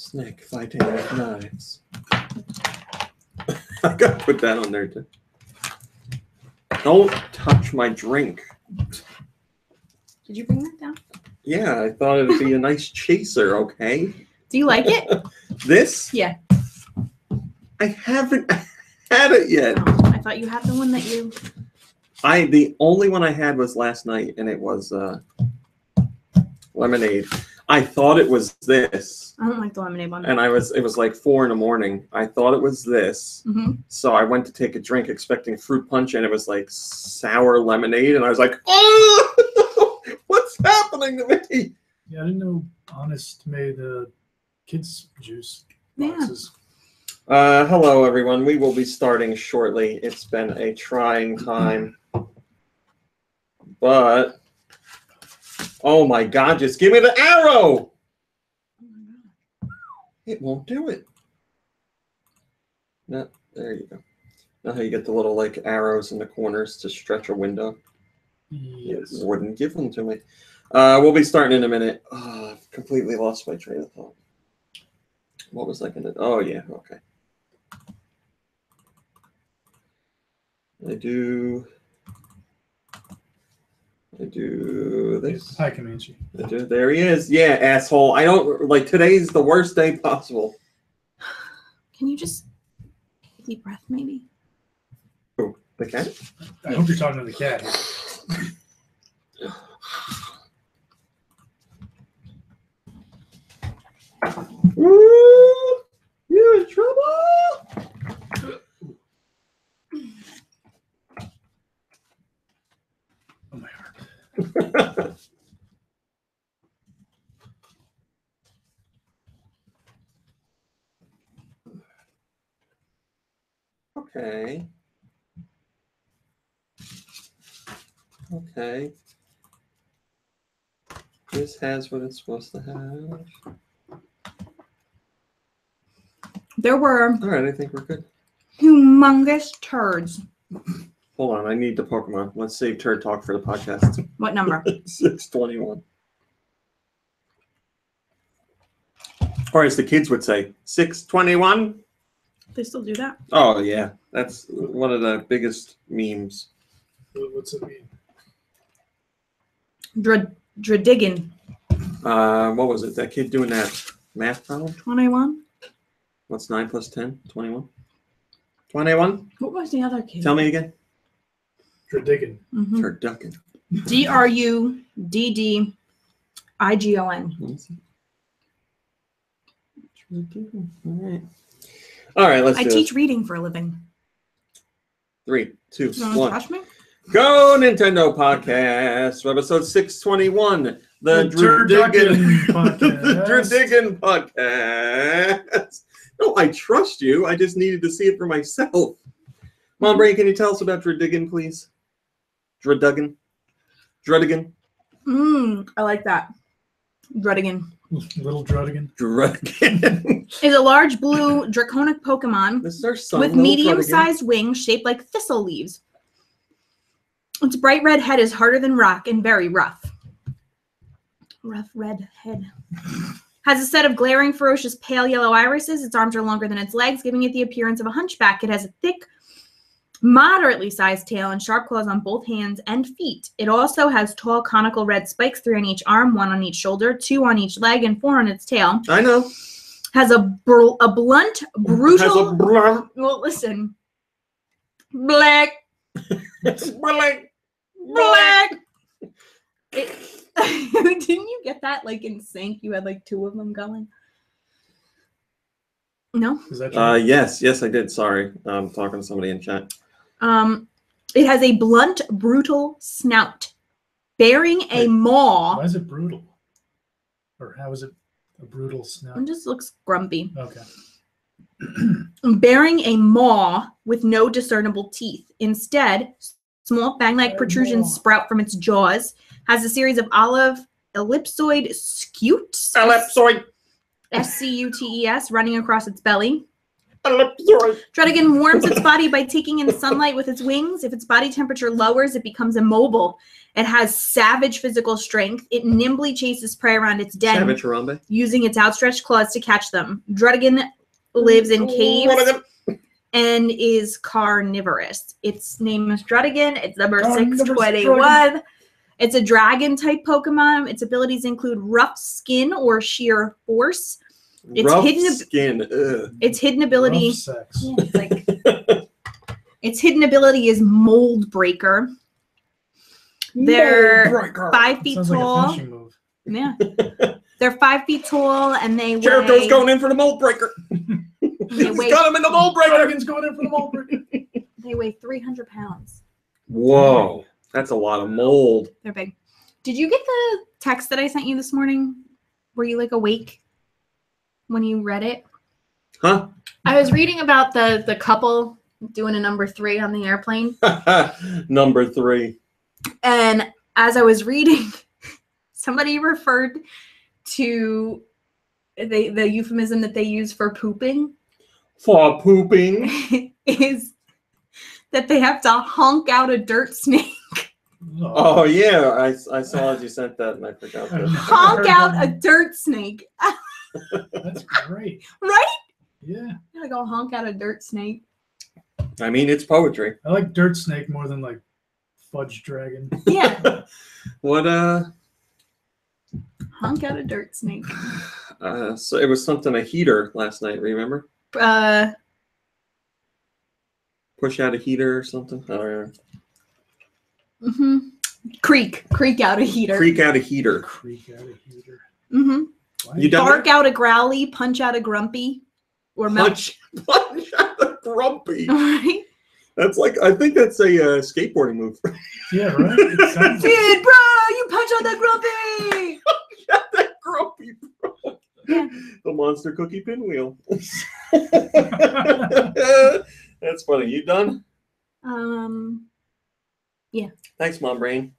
Snake fighting with knives. I gotta put that on there too. Don't touch my drink. Did you bring that down? Yeah, I thought it'd be a nice chaser, okay? Do you like it? This? Yeah. I haven't had it yet. Oh, I thought you had the one that you... The only one I had was last night, and it was lemonade. I thought it was this. I don't like the lemonade one. And it was like 4 a.m. I thought it was this. Mm-hmm. So I went to take a drink expecting fruit punch, and it was like sour lemonade, and I was like, oh, what's happening to me? Yeah, I didn't know Honest made kids juice boxes. Hello, everyone. We will be starting shortly. It's been a trying time. But, oh my God, just give me the arrow! It won't do it. No, there you go. Now how you get the little like arrows in the corners to stretch a window? Yes. It wouldn't give them to me. We'll be starting in a minute. Oh, I've completely lost my train of thought. What was I gonna? Oh yeah, okay. I do this. Hi, Comanche. I do. There he is. Yeah, asshole. I don't like today's the worst day possible. Can you just take a deep breath, maybe? Oh, the cat? I hope you're talking to the cat. Woo! You're in trouble. Oh, my heart. Okay. Okay. This has what it's supposed to have. There were All right, I think we're good. humongous turds. Hold on, I need the Pokemon. Let's save turd talk for the podcast. What number? 621. Or as the kids would say, 621. They still do that? Oh, yeah. That's one of the biggest memes. What's it mean? Dradigan. What was it? That kid doing that math problem? 21? What's 9 plus 10? 21? 21? What was the other kid? Tell me again. Dradigan. Mm-hmm. Turducken. Druddigon. All right, let's I do teach it. reading for a living. 3, 2, You want to 1. touch me? Go Nintendo Podcast, episode 621. The Turducken podcast. The Dradigan Podcast. No, I trust you. I just needed to see it for myself. Mom, Bray, can you tell us about Dradigan, please? Dradigan. I like that. Druddigan. Little Druddigan. Dradigan. Is a large blue draconic Pokemon This is our son, with little medium-sized wings shaped like thistle leaves. Its bright red head is harder than rock and very rough. Rough red head. Has a set of glaring, ferocious, pale yellow irises. Its arms are longer than its legs, giving it the appearance of a hunchback. It has a thick, moderately sized tail and sharp claws on both hands and feet. It also has tall, conical red spikes, 3 on each arm, 1 on each shoulder, 2 on each leg, and 4 on its tail. I know. Has a blunt, brutal... Has a blunt... Well, listen. Black. Black. Didn't you get that like in sync? You had like 2 of them going. No. Is that true? Yes, I did. Sorry, I'm talking to somebody in chat. It has a blunt, brutal snout, bearing a maw. Why is it brutal? Or how is it a brutal snout? It just looks grumpy. Okay. Bearing a maw with no discernible teeth. Instead, small fang-like protrusions sprout from its jaws. Has a series of olive ellipsoid scutes. Ellipsoid. SCUTES running across its belly. Drudigan warms its body by taking in sunlight with its wings. If its body temperature lowers, it becomes immobile. It has savage physical strength. It nimbly chases prey around its den, Savage Harambe. using its outstretched claws to catch them. Drudigan lives in caves and is carnivorous. Its name is Drudigan. It's number 621. It's a dragon-type Pokemon. Its abilities include rough skin or sheer force. Skin. Ugh. Its hidden ability. Rough sex. Yeah, it's like, its hidden ability is Mold Breaker. They're 5 feet Sounds tall. like a finishing move. Yeah, they're 5 feet tall, and they Jericho's weigh. going in for the Mold Breaker. They He's weigh, got him in the Mold Breaker. Dragon's going in for the Mold Breaker. they weigh 300 pounds. Whoa, that's a lot of mold. They're big. Did you get the text that I sent you this morning? Were you like awake when you read it? Huh? I was reading about the couple doing a number 3 on the airplane. Number 3. And as I was reading, somebody referred to the euphemism that they use for pooping For pooping. is that they have to honk out a dirt snake. Oh, yeah. I saw as you sent that and I forgot that. Honk out a dirt snake. That's great. Right? Yeah. I gotta go honk out a dirt snake. I mean, it's poetry. I like Dirt Snake more than like Fudge Dragon. Yeah. What, Honk out a dirt snake. so it was something, a heater last night, remember? Push out a heater or something? I don't know. Creak out a heater. Creak out a heater. Creak out a heater. Mm-hmm. Why? You done Bark out a growly, punch out a grumpy, or punch out a grumpy. All right. That's like, I think that's a skateboarding move. Yeah, right? It sounds like Dude, bro, you punch out that grumpy. Punch out that grumpy, bro. Yeah. The monster cookie pinwheel. That's funny. You done? Yeah. Thanks, Mom Brain.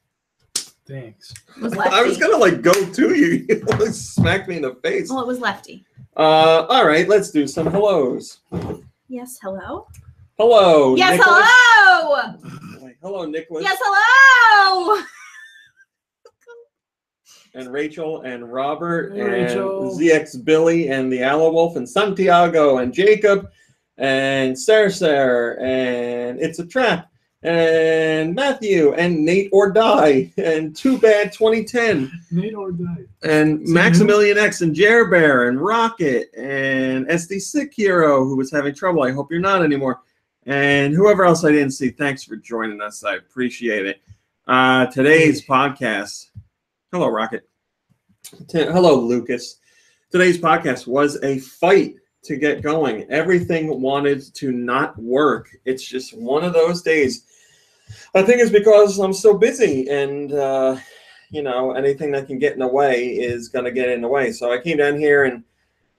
Thanks. It was lefty. I was gonna like go to you. You like smack me in the face. Well, it was lefty. All right, let's do some hellos. Yes, hello. Hello. Yes, Nicholas. hello. Wait, hello, Nicholas. Yes, hello. And Rachel and Robert Hey, and Rachel. ZX Billy and the Aloe Wolf and Santiago and Jacob and Sarah and It's a Trap and Matthew and Nate or Die and Too Bad 2010 Nate or Die. and Is it Maximilian X and Jer Bear and Rocket and SD Sick Hero who was having trouble. I hope you're not anymore. And whoever else I didn't see, thanks for joining us. I appreciate it. Today's podcast. Hello, Rocket. Hello, Lucas. Today's podcast was a fight to get going. Everything wanted to not work. It's just one of those days. I think it's because I'm so busy and, you know, anything that can get in the way is going to get in the way. So I came down here and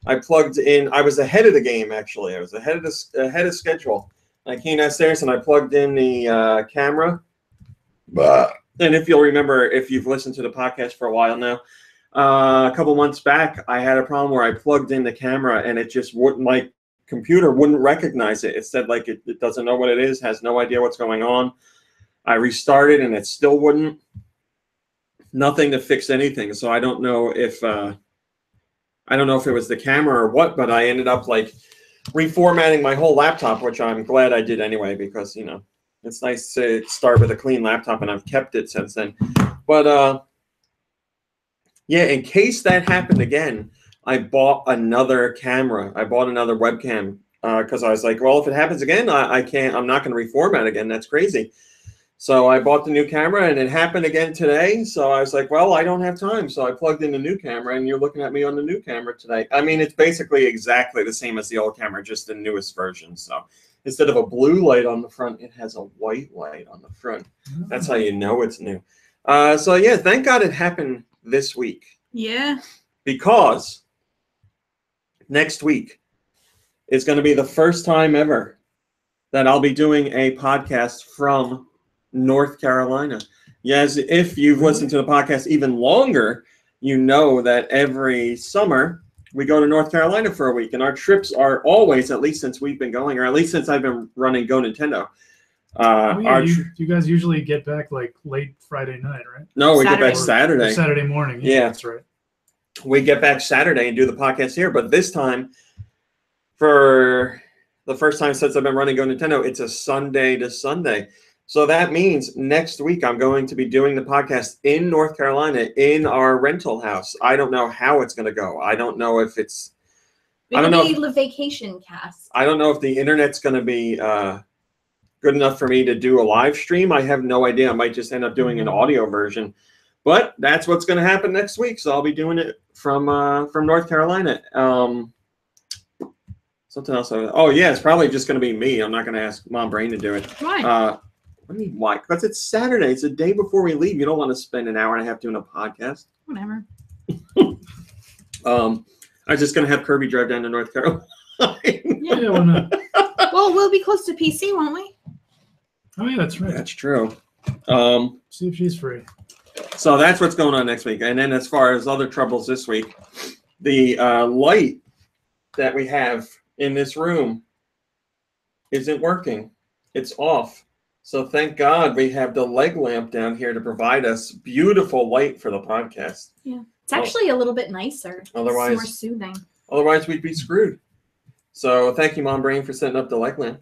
I plugged in. I was ahead of the game, actually. I was ahead of schedule. I came downstairs and I plugged in the camera. And if you'll remember, if you've listened to the podcast for a while now, a couple months back, I had a problem where I plugged in the camera and it just wouldn't, my computer wouldn't recognize it. It said like it doesn't know what it is, has no idea what's going on. I restarted and it still wouldn't. Nothing to fix anything. So I don't know if it was the camera or what, but I ended up like reformatting my whole laptop, which I'm glad I did anyway, because, you know, it's nice to start with a clean laptop, and I've kept it since then. But, yeah, in case that happened again, I bought another camera. I bought another webcam because I was like, well, if it happens again, I'm not going to reformat again. That's crazy. So I bought the new camera, and it happened again today. So I was like, well, I don't have time. So I plugged in the new camera, and you're looking at me on the new camera today. I mean, it's basically exactly the same as the old camera, just the newest version. So instead of a blue light on the front, it has a white light on the front. That's how you know it's new. So, yeah, thank God it happened this week. Yeah. Because next week is going to be the first time ever that I'll be doing a podcast from North Carolina. Yes, if you've listened to the podcast even longer, you know that every summer we go to North Carolina for a week, and our trips are always, at least since we've been going, or at least since I've been running GoNintendo. You guys usually get back like late Friday night, right? No, we get back Or Saturday. Saturday morning. Yeah, that's right. We get back Saturday and do the podcast here, but this time, for the first time since I've been running GoNintendo, it's a Sunday to Sunday. So that means next week I'm going to be doing the podcast in North Carolina in our rental house. I don't know how it's going to go. I don't know if it's... We can be the vacation cast. I don't know if the internet's going to be good enough for me to do a live stream. I have no idea. I might just end up doing an audio version. But that's what's going to happen next week. So I'll be doing it from North Carolina. Something else. Oh, yeah, it's probably just going to be me. I'm not going to ask Mom Brain to do it. Why? What do you mean, why? Because it's Saturday. It's the day before we leave. You don't want to spend an hour and a half doing a podcast. Whatever. I'm just going to have Kirby drive down to North Carolina. Yeah, why not? Well, we'll be close to PC, won't we? Oh, yeah, that's right. That's true. See if she's free. So that's what's going on next week. And then as far as other troubles this week, the light that we have in this room isn't working. It's off. So thank God we have the leg lamp down here to provide us beautiful light for the podcast. Yeah. It's actually a little bit nicer. Otherwise, it's more soothing. Otherwise, we'd be screwed. So thank you, Mom Brain, for setting up the light lamp.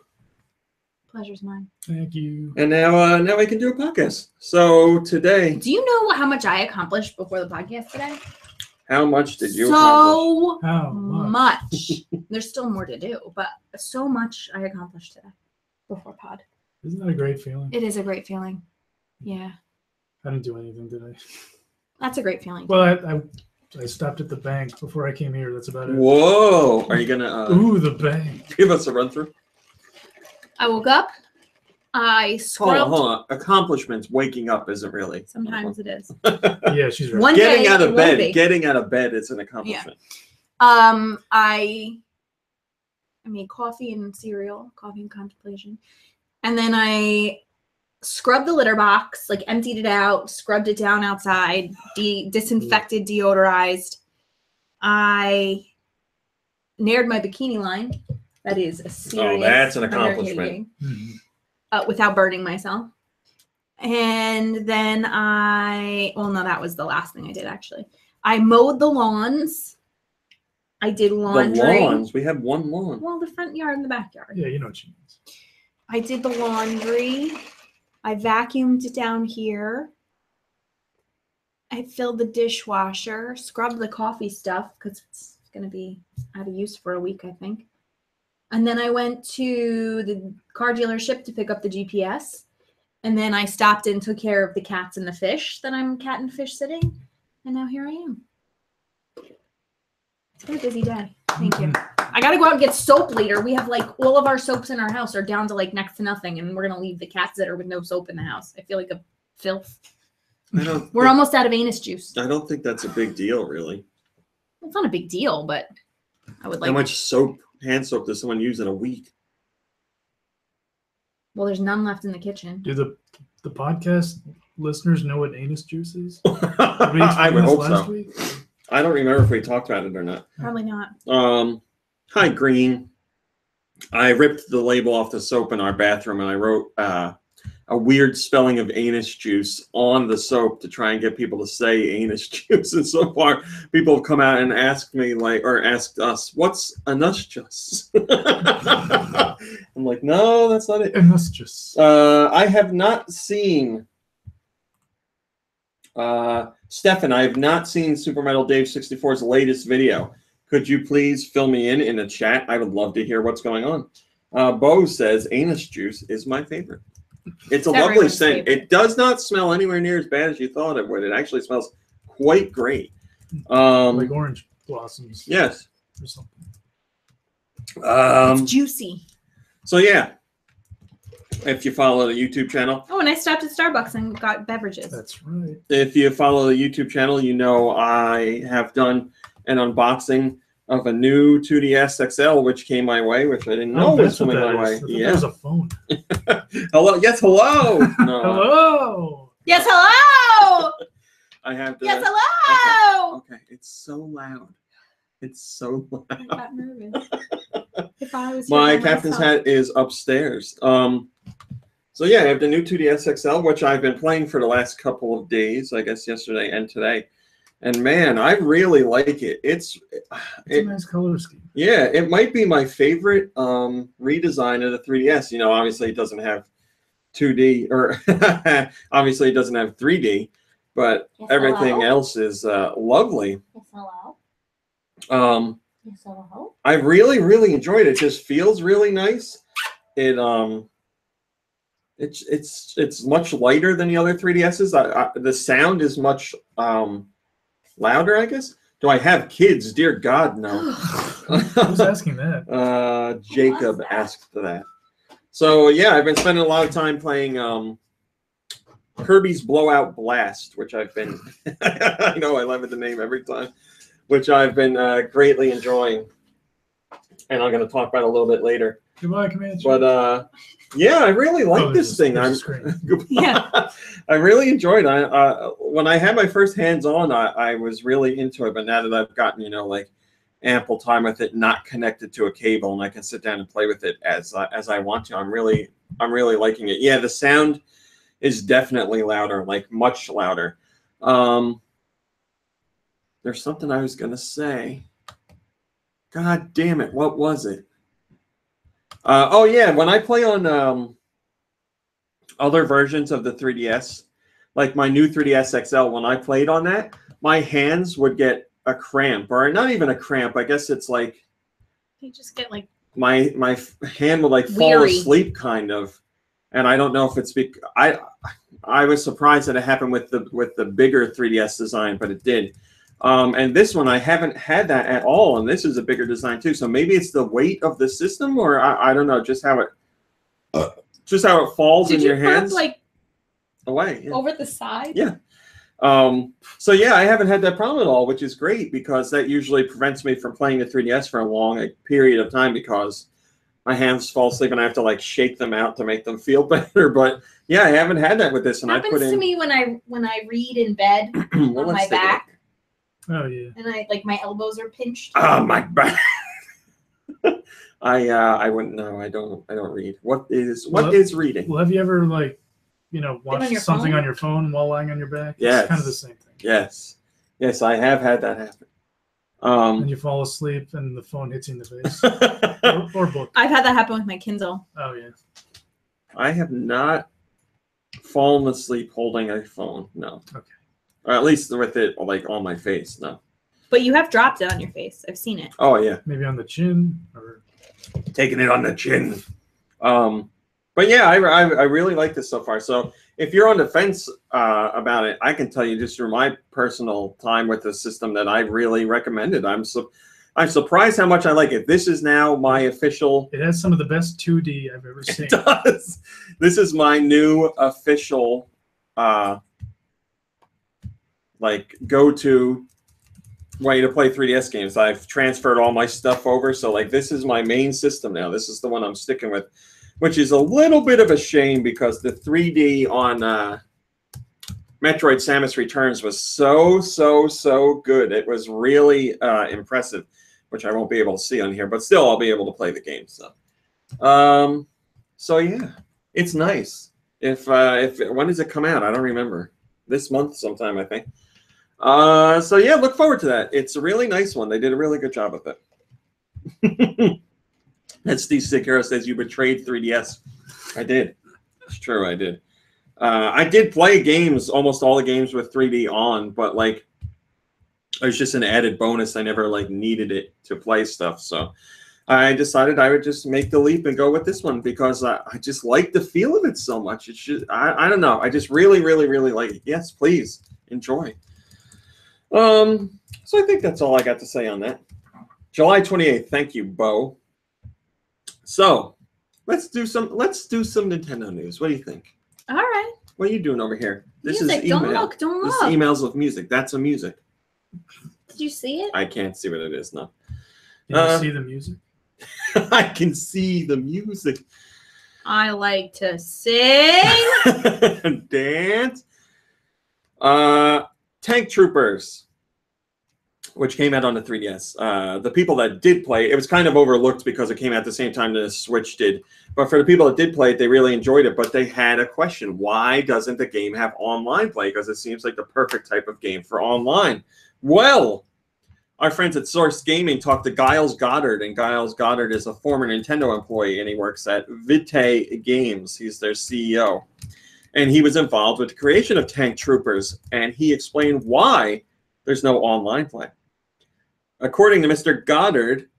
Pleasure's mine. Thank you. And now we can do a podcast. So today... Do you know how much I accomplished before the podcast today? How much did you accomplish? How much. There's still more to do, but so much I accomplished today before pod. Isn't that a great feeling? It is a great feeling. Yeah. I didn't do anything today. That's a great feeling. Well, I stopped at the bank before I came here. That's about it. Whoa. Are you going to... Ooh, the bank. Give us a run through. I woke up. I scrubbed. Hold on. Accomplishments. Waking up isn't really. Sometimes it is. Yeah, she's right. One Getting day out it of won't bed. be. Getting out of bed is an accomplishment. Yeah. I made coffee and cereal, coffee and contemplation. And then I scrubbed the litter box, like emptied it out, scrubbed it down outside, disinfected, deodorized. I nared my bikini line. That is a serious that's an accomplishment. Without burning myself. And then that was the last thing I did, actually. I mowed the lawns. I did laundry. The lawns? We have one lawn. Well, the front yard and the backyard. Yeah, you know what she means. I did the laundry. I vacuumed down here. I filled the dishwasher, scrubbed the coffee stuff because it's going to be out of use for a week, I think. And then I went to the car dealership to pick up the GPS. And then I stopped and took care of the cats and the fish that I'm cat and fish sitting. And now here I am. It's been a busy day. Thank you. I got to go out and get soap later. We have like all of our soaps in our house are down to like next to nothing. And we're going to leave the cats that are with no soap in the house. I feel like a filth. We're almost out of anus juice. I don't think that's a big deal, really. It's not a big deal, but I would like. How much soap, hand soap, does someone use in a week? Well, there's none left in the kitchen. Do the podcast listeners know what anus juice is? I would hope so. Week? I don't remember if we talked about it or not. Probably not. Hi, Green. I ripped the label off the soap in our bathroom and I wrote a weird spelling of anus juice on the soap to try and get people to say anus juice. And so far, people have come out and asked me, asked us, what's anus juice? I'm like, no, that's not it. Anus juice. I have not seen... Stefan, I have not seen Super Metal Dave 64's latest video. Could you please fill me in the chat? I would love to hear what's going on. Bo says anus juice is my favorite. It's a lovely scent. It does not smell anywhere near as bad as you thought it would. It actually smells quite great. Like orange blossoms. Yes. Or something. It's juicy. So yeah, if you follow the YouTube channel. Oh, and I stopped at Starbucks and got beverages. That's right. If you follow the YouTube channel, you know I have done an unboxing of a new 2DS XL, which came my way, which I didn't know was coming my way. Yeah, there's a phone. Hello, yes, hello. No. Hello. Yes, hello. I have to. Yes, hello. Okay, it's so loud. It's so loud. I got nervous. If I was here My by captain's myself. hat is upstairs. So yeah, I have the new 2DS XL, which I've been playing for the last couple of days, I guess yesterday and today. And man, I really like it. It's a nice color scheme. Yeah, it might be my favorite redesign of the 3DS. You know, obviously it doesn't have 2D, or obviously it doesn't have 3D, but Yes, everything hello? else is lovely. Yes, hello. Yes, hello. I really enjoyed it. It just feels really nice. It's much lighter than the other 3DSs. The sound is much louder, I guess. Do I have kids? Dear God, no. Who's asking that? Jacob asked that. So yeah, I've been spending a lot of time playing Kirby's Blowout Blast, which I've been I know I love it the name every time, which I've been greatly enjoying, and I'm going to talk about it a little bit later. Goodbye, Comanche. But yeah, I really like this thing. Yeah. I really enjoyed it. When I had my first hands on, I was really into it. But now that I've gotten, you know, like ample time with it, not connected to a cable, and I can sit down and play with it as I want to, I'm really liking it. Yeah, the sound is definitely louder, like much louder. There's something I was gonna say. God damn it! What was it? Oh yeah, when I play on other versions of the 3DS, like my new 3DS XL, when I played on that, my hands would get a cramp, or not even a cramp. I guess it's like You just get like my hand would like fall weary. asleep, kind of. And I don't know if it's because I was surprised that it happened with the bigger 3DS design, but it did. And this one, I haven't had that at all, and this is a bigger design too. So maybe it's the weight of the system, or I don't know, just how it falls in your hands. Did you burp like away? Yeah. over the side? Yeah. So yeah, I haven't had that problem at all, which is great, because that usually prevents me from playing the 3DS for a long period of time, because my hands fall asleep and I have to like shake them out to make them feel better. But yeah, I haven't had that with this, and Happens I put in. to me when I read in bed Well, on let's my take a look. back, Oh yeah. and I like my elbows are pinched. Oh, my back. I wouldn't know. I don't read. What is reading? Well, have you ever like, watched on your something phone? on your phone while lying on your back? Yes. It's kind of the same thing. Yes, I have had that happen. And you fall asleep and the phone hits you in the face. or book. I've had that happen with my Kindle. Oh yeah. I have not fallen asleep holding a phone. No. Okay. Or at least with it like on my face. No. But you have dropped it on your face. I've seen it. Oh yeah. Maybe on the chin or Taking it on the chin. But yeah, I really like this so far. So if you're on the fence about it, I can tell you just through my personal time with the system that I really recommend it. I'm surprised how much I like it. This is now my official. It has some of the best 2D I've ever seen. It does. This is my new official like go-to way to play 3DS games. I've transferred all my stuff over, so like this is my main system now. This is the one I'm sticking with, which is a little bit of a shame, because the 3D on Metroid Samus Returns was so good. It was really impressive, which I won't be able to see on here, but still I'll be able to play the game. So yeah, it's nice. If when does it come out? I don't remember. This month sometime, I think. So yeah, look forward to that. It's a really nice one. They did a really good job with it. And Steve Sikero says you betrayed 3DS. I did. It's true, I did. I did play games, almost all the games with 3D on, but like it was just an added bonus. I never like needed it to play stuff. So I decided I would just make the leap and go with this one, because I just like the feel of it so much. It's just, I don't know. I just really like it. Yes, please enjoy. So I think that's all I got to say on that. July 28th. Thank you, Bo. So let's do some Nintendo news. What do you think? All right. What are you doing over here? This Music. is email. Don't look. Don't This look. is emails with music. That's a music. Did you see it? I can't see what it is now. Did you see the music? I can see the music. I like to sing. Dance. Tank Troopers. which came out on the 3DS. The people that did play it was kind of overlooked because it came out at the same time the Switch did. But for the people that did play it, they really enjoyed it. But they had a question. Why doesn't the game have online play? Because it seems like the perfect type of game for online. Well, our friends at Source Gaming talked to Giles Goddard. And Giles Goddard is a former Nintendo employee, and he works at Vitae Games. He's their CEO. And he was involved with the creation of Tank Troopers. And he explained why there's no online play. According to Mr. Goddard,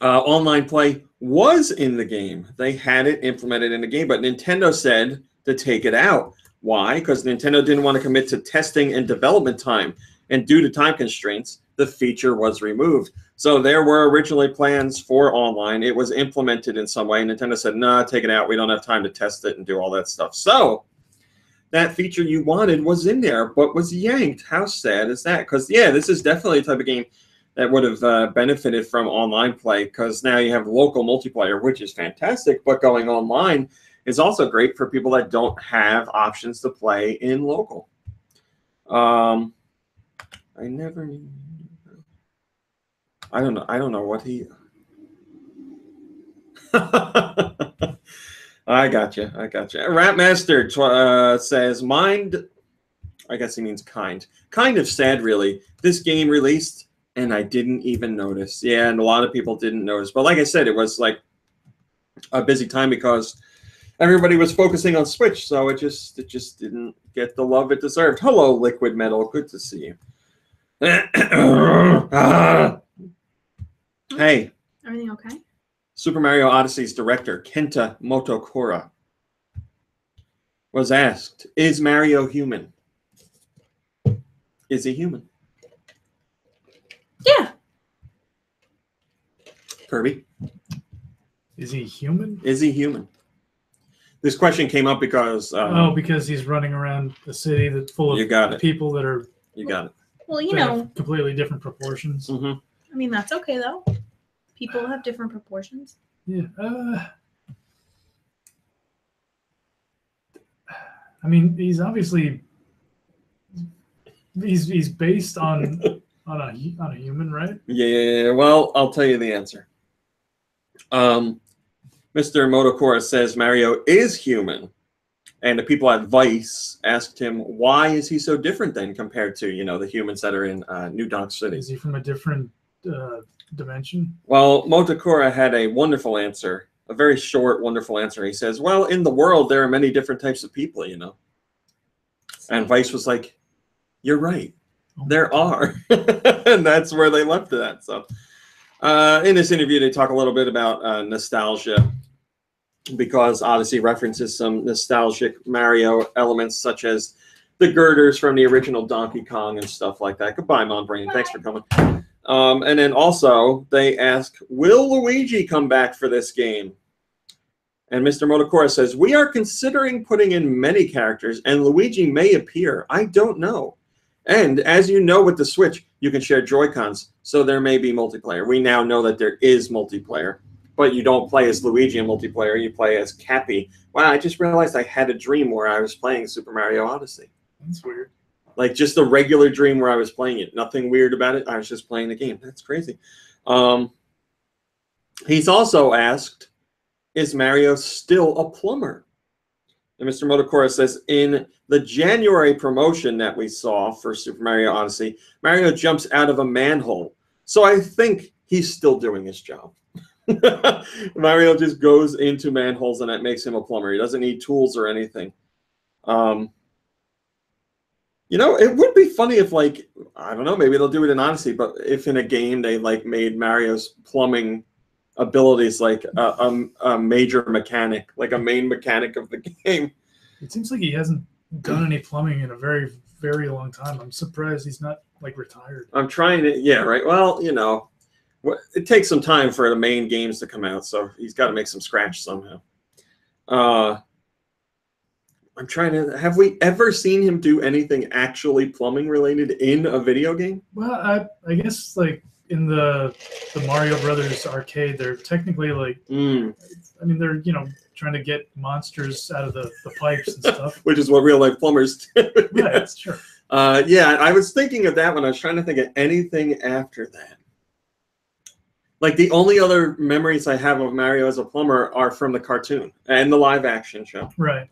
online play was in the game. They had it implemented in the game, but Nintendo said to take it out. Why? Because Nintendo didn't want to commit to testing and development time. And due to time constraints, the feature was removed. So there were originally plans for online. It was implemented in some way. Nintendo said, nah, take it out. We don't have time to test it and do all that stuff. So that feature you wanted was in there, but was yanked. How sad is that? Because, yeah, this is definitely a type of game that would have benefited from online play, because now you have local multiplayer, which is fantastic, but going online is also great for people that don't have options to play in local. I don't know what he... I got you. Rapmaster says, mind, I guess he means kind. Kind of sad, really. This game released, and I didn't even notice. Yeah, and a lot of people didn't notice. But like I said, it was like a busy time because everybody was focusing on Switch, so it just didn't get the love it deserved. Hello, Liquid Metal. Good to see you. Hey. Everything okay? Super Mario Odyssey's director, Kenta Motokura, was asked, is Mario human? Is he human? Yeah. Kirby? Is he human? Is he human? This question came up because... because he's running around a city that's full of people that are... You got it. Well, you know... completely different proportions. Mm-hmm. I mean, that's okay, though. People have different proportions. Yeah. I mean, he's obviously... He's based on a human, right? Yeah, well, I'll tell you the answer. Mr. Motokura says Mario is human. And the people at Vice asked him, why is he so different then compared to, the humans that are in New Donk City? Is he from a different dimension? Well, Motokura had a wonderful answer, a very short, wonderful answer. He says, well, in the world, there are many different types of people, And Vice was like, you're right. There are. And that's where they left it at. So in this interview, they talk a little bit about nostalgia, because Odyssey references some nostalgic Mario elements, such as the girders from the original Donkey Kong and stuff like that. Goodbye, Mom Brain. Thanks for coming. And then also, they ask, will Luigi come back for this game? And Mr. Motokura says, we are considering putting in many characters, and Luigi may appear. I don't know. And as you know with the Switch, you can share Joy-Cons, so there may be multiplayer. We now know that there is multiplayer. But you don't play as Luigi in multiplayer, you play as Cappy. Wow, I just realized I had a dream where I was playing Super Mario Odyssey. That's weird. Like just a regular dream where I was playing it. Nothing weird about it. I was just playing the game. That's crazy. He's also asked, is Mario still a plumber? And Mr. Motokura says, in the January promotion that we saw for Super Mario Odyssey, Mario jumps out of a manhole. So I think he's still doing his job. Mario just goes into manholes, and that makes him a plumber. He doesn't need tools or anything. It would be funny if, like, I don't know, maybe they'll do it in Odyssey, but if in a game they like made Mario's plumbing abilities like a major mechanic, like a main mechanic of the game. It seems like he hasn't done any plumbing in a very, very long time. I'm surprised he's not like retired. I'm trying to, yeah, right. Well, it takes some time for the main games to come out, so he's got to make some scratch somehow. I'm trying to... Have we ever seen him do anything actually plumbing related in a video game? Well, I guess like in the Mario Brothers arcade, they're technically like... I mean, they're trying to get monsters out of the pipes and stuff. Which is what real life plumbers do. Yeah, that's true. Yeah, I was thinking of that when I was trying to think of anything after that. Like, the only other memories I have of Mario as a plumber are from the cartoon and the live action show. Right.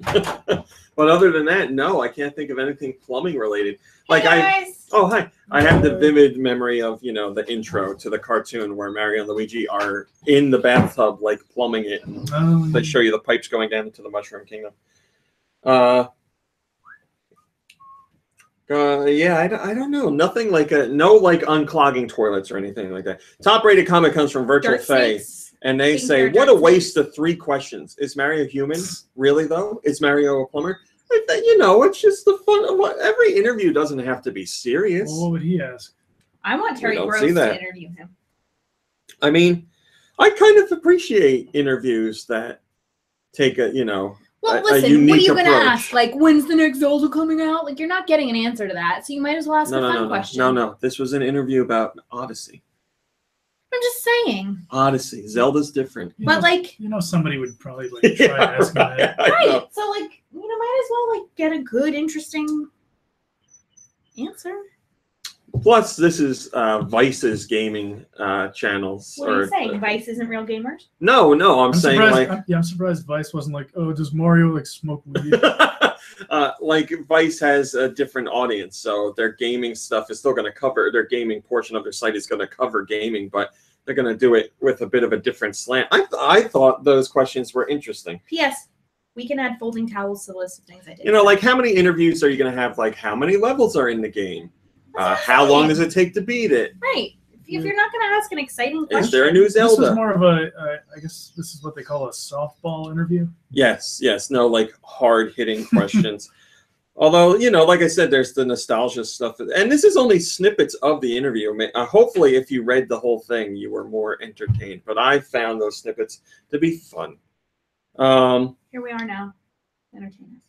But other than that, no, I can't think of anything plumbing related. Like Hey guys. Oh, hi. I have the vivid memory of, the intro to the cartoon where Mario and Luigi are in the bathtub, like, plumbing it. And they show you the pipes going down into the Mushroom Kingdom. Yeah, I don't know. Nothing like no unclogging toilets or anything like that. Top rated comment comes from Virtual Faye, and they say, "What a waste of 3 questions. Is Mario human? Really though? Is Mario a plumber?" It's just the fun. Every interview doesn't have to be serious. Well, what would he ask? I want Terry Gross to interview him. I mean, I kind of appreciate interviews that take a Well, listen, what are you going to ask? Like, when's the next Zelda coming out? Like, you're not getting an answer to that, so you might as well ask a fun question. No. This was an interview about Odyssey. I'm just saying. Odyssey. Zelda's different. But, somebody would probably, try asking that. Right. So, might as well, get a good, interesting answer. Plus, this is Vice's gaming channels. What are you saying? Vice isn't real gamers? No, I'm saying I'm surprised Vice wasn't like, oh, does Mario smoke weed? Vice has a different audience, so their gaming stuff is still going to cover, their gaming portion of their site is going to cover gaming, but they're going to do it with a bit of a different slant. I thought those questions were interesting. P.S. We can add folding towels to the list of things I did. How many interviews are you going to have? How many levels are in the game? How long does it take to beat it? Right. If you're not going to ask an exciting question. Is there a new Zelda? This is more of a, I guess this is what they call a softball interview. Yes. No, hard-hitting questions. Although, like I said, there's the nostalgia stuff. And this is only snippets of the interview. Hopefully, if you read the whole thing, you were more entertained. But I found those snippets to be fun. Here we are now. Entertain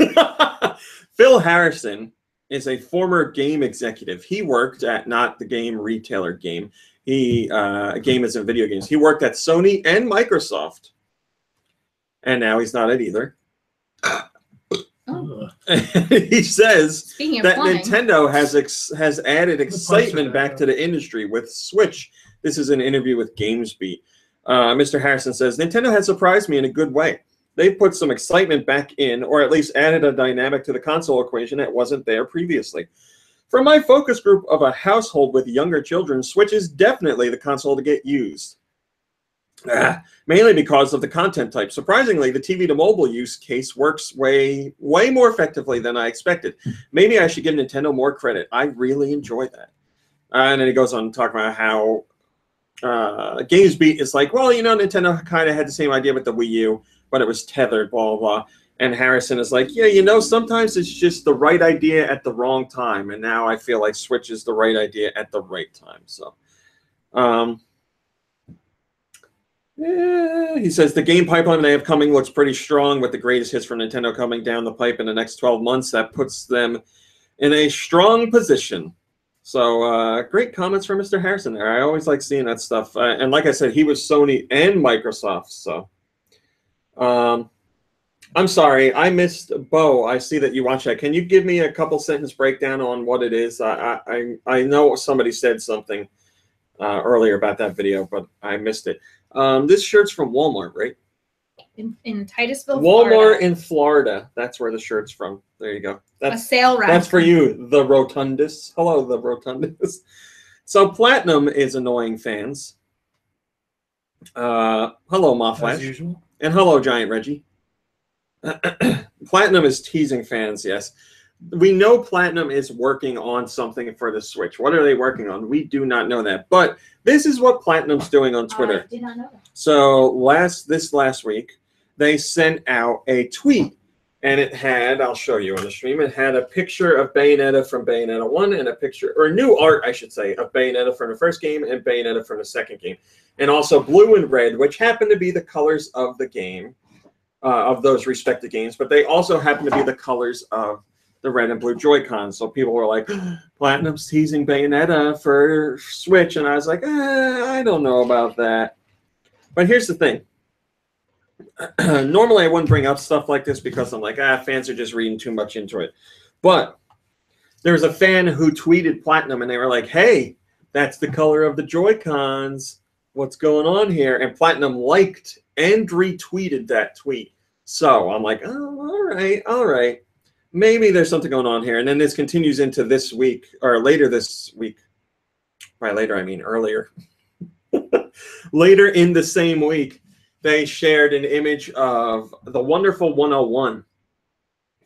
us. Phil Harrison is a former game executive. He worked at not the game retailer Game. Game is in video games. He worked at Sony and Microsoft. And now he's not at either. Oh. He says that plumbing, Nintendo has added excitement back to the industry with Switch. This is an interview with GamesBeat. Mr. Harrison says, Nintendo has surprised me in a good way. They put some excitement back in, or at least added a dynamic to the console equation that wasn't there previously. For my focus group of a household with younger children, Switch is definitely the console to get used. Mainly because of the content type. Surprisingly, the TV to mobile use case works way more effectively than I expected. Maybe I should give Nintendo more credit. I really enjoy that. And then he goes on to talk about how GamesBeat is like, well, Nintendo kind of had the same idea with the Wii U, but it was tethered, blah, blah, blah. And Harrison is like, yeah, sometimes it's just the right idea at the wrong time. And now I feel like Switch is the right idea at the right time. So, yeah, he says the game pipeline they have coming looks pretty strong with the greatest hits from Nintendo coming down the pipe in the next 12 months. That puts them in a strong position. So great comments from Mr. Harrison there. I always like seeing that stuff. And like I said, he was Sony and Microsoft. So I'm sorry, I missed Bo. I see that you watched that. Can you give me a couple sentence breakdown on what it is? I know somebody said something earlier about that video, but I missed it. This shirt's from Walmart, right? In Titusville, Walmart Florida. in Florida. That's where the shirt's from. There you go. That's a sale rack. That's for you, the Rotundists. Hello, the Rotundists. So Platinum is annoying fans. Hello, Mawflash. As usual. And hello, Giant Reggie. Platinum is teasing fans, yes. We know Platinum is working on something for the Switch. What are they working on? We do not know that. But this is what Platinum's doing on Twitter. I did not know that. So this last week, they sent out a tweet. And it had, I'll show you on the stream, it had a picture of Bayonetta from Bayonetta 1 and a picture, or new art, I should say, of Bayonetta from the first game and Bayonetta from the second game. And also blue and red, which happen to be the colors of the game, of those respective games. But they also happen to be the colors of the red and blue Joy-Cons. So people were like, Platinum's teasing Bayonetta for Switch. And I was like, I don't know about that. But here's the thing. Normally, I wouldn't bring up stuff like this because I'm like, fans are just reading too much into it. But there was a fan who tweeted Platinum, and they were like, "Hey, that's the color of the Joy-Cons. What's going on here?" And Platinum liked and retweeted that tweet. So I'm like, oh, all right. Maybe there's something going on here. And then this continues into this week, or later this week. By later, I mean earlier. Later in the same week, they shared an image of the Wonderful 101.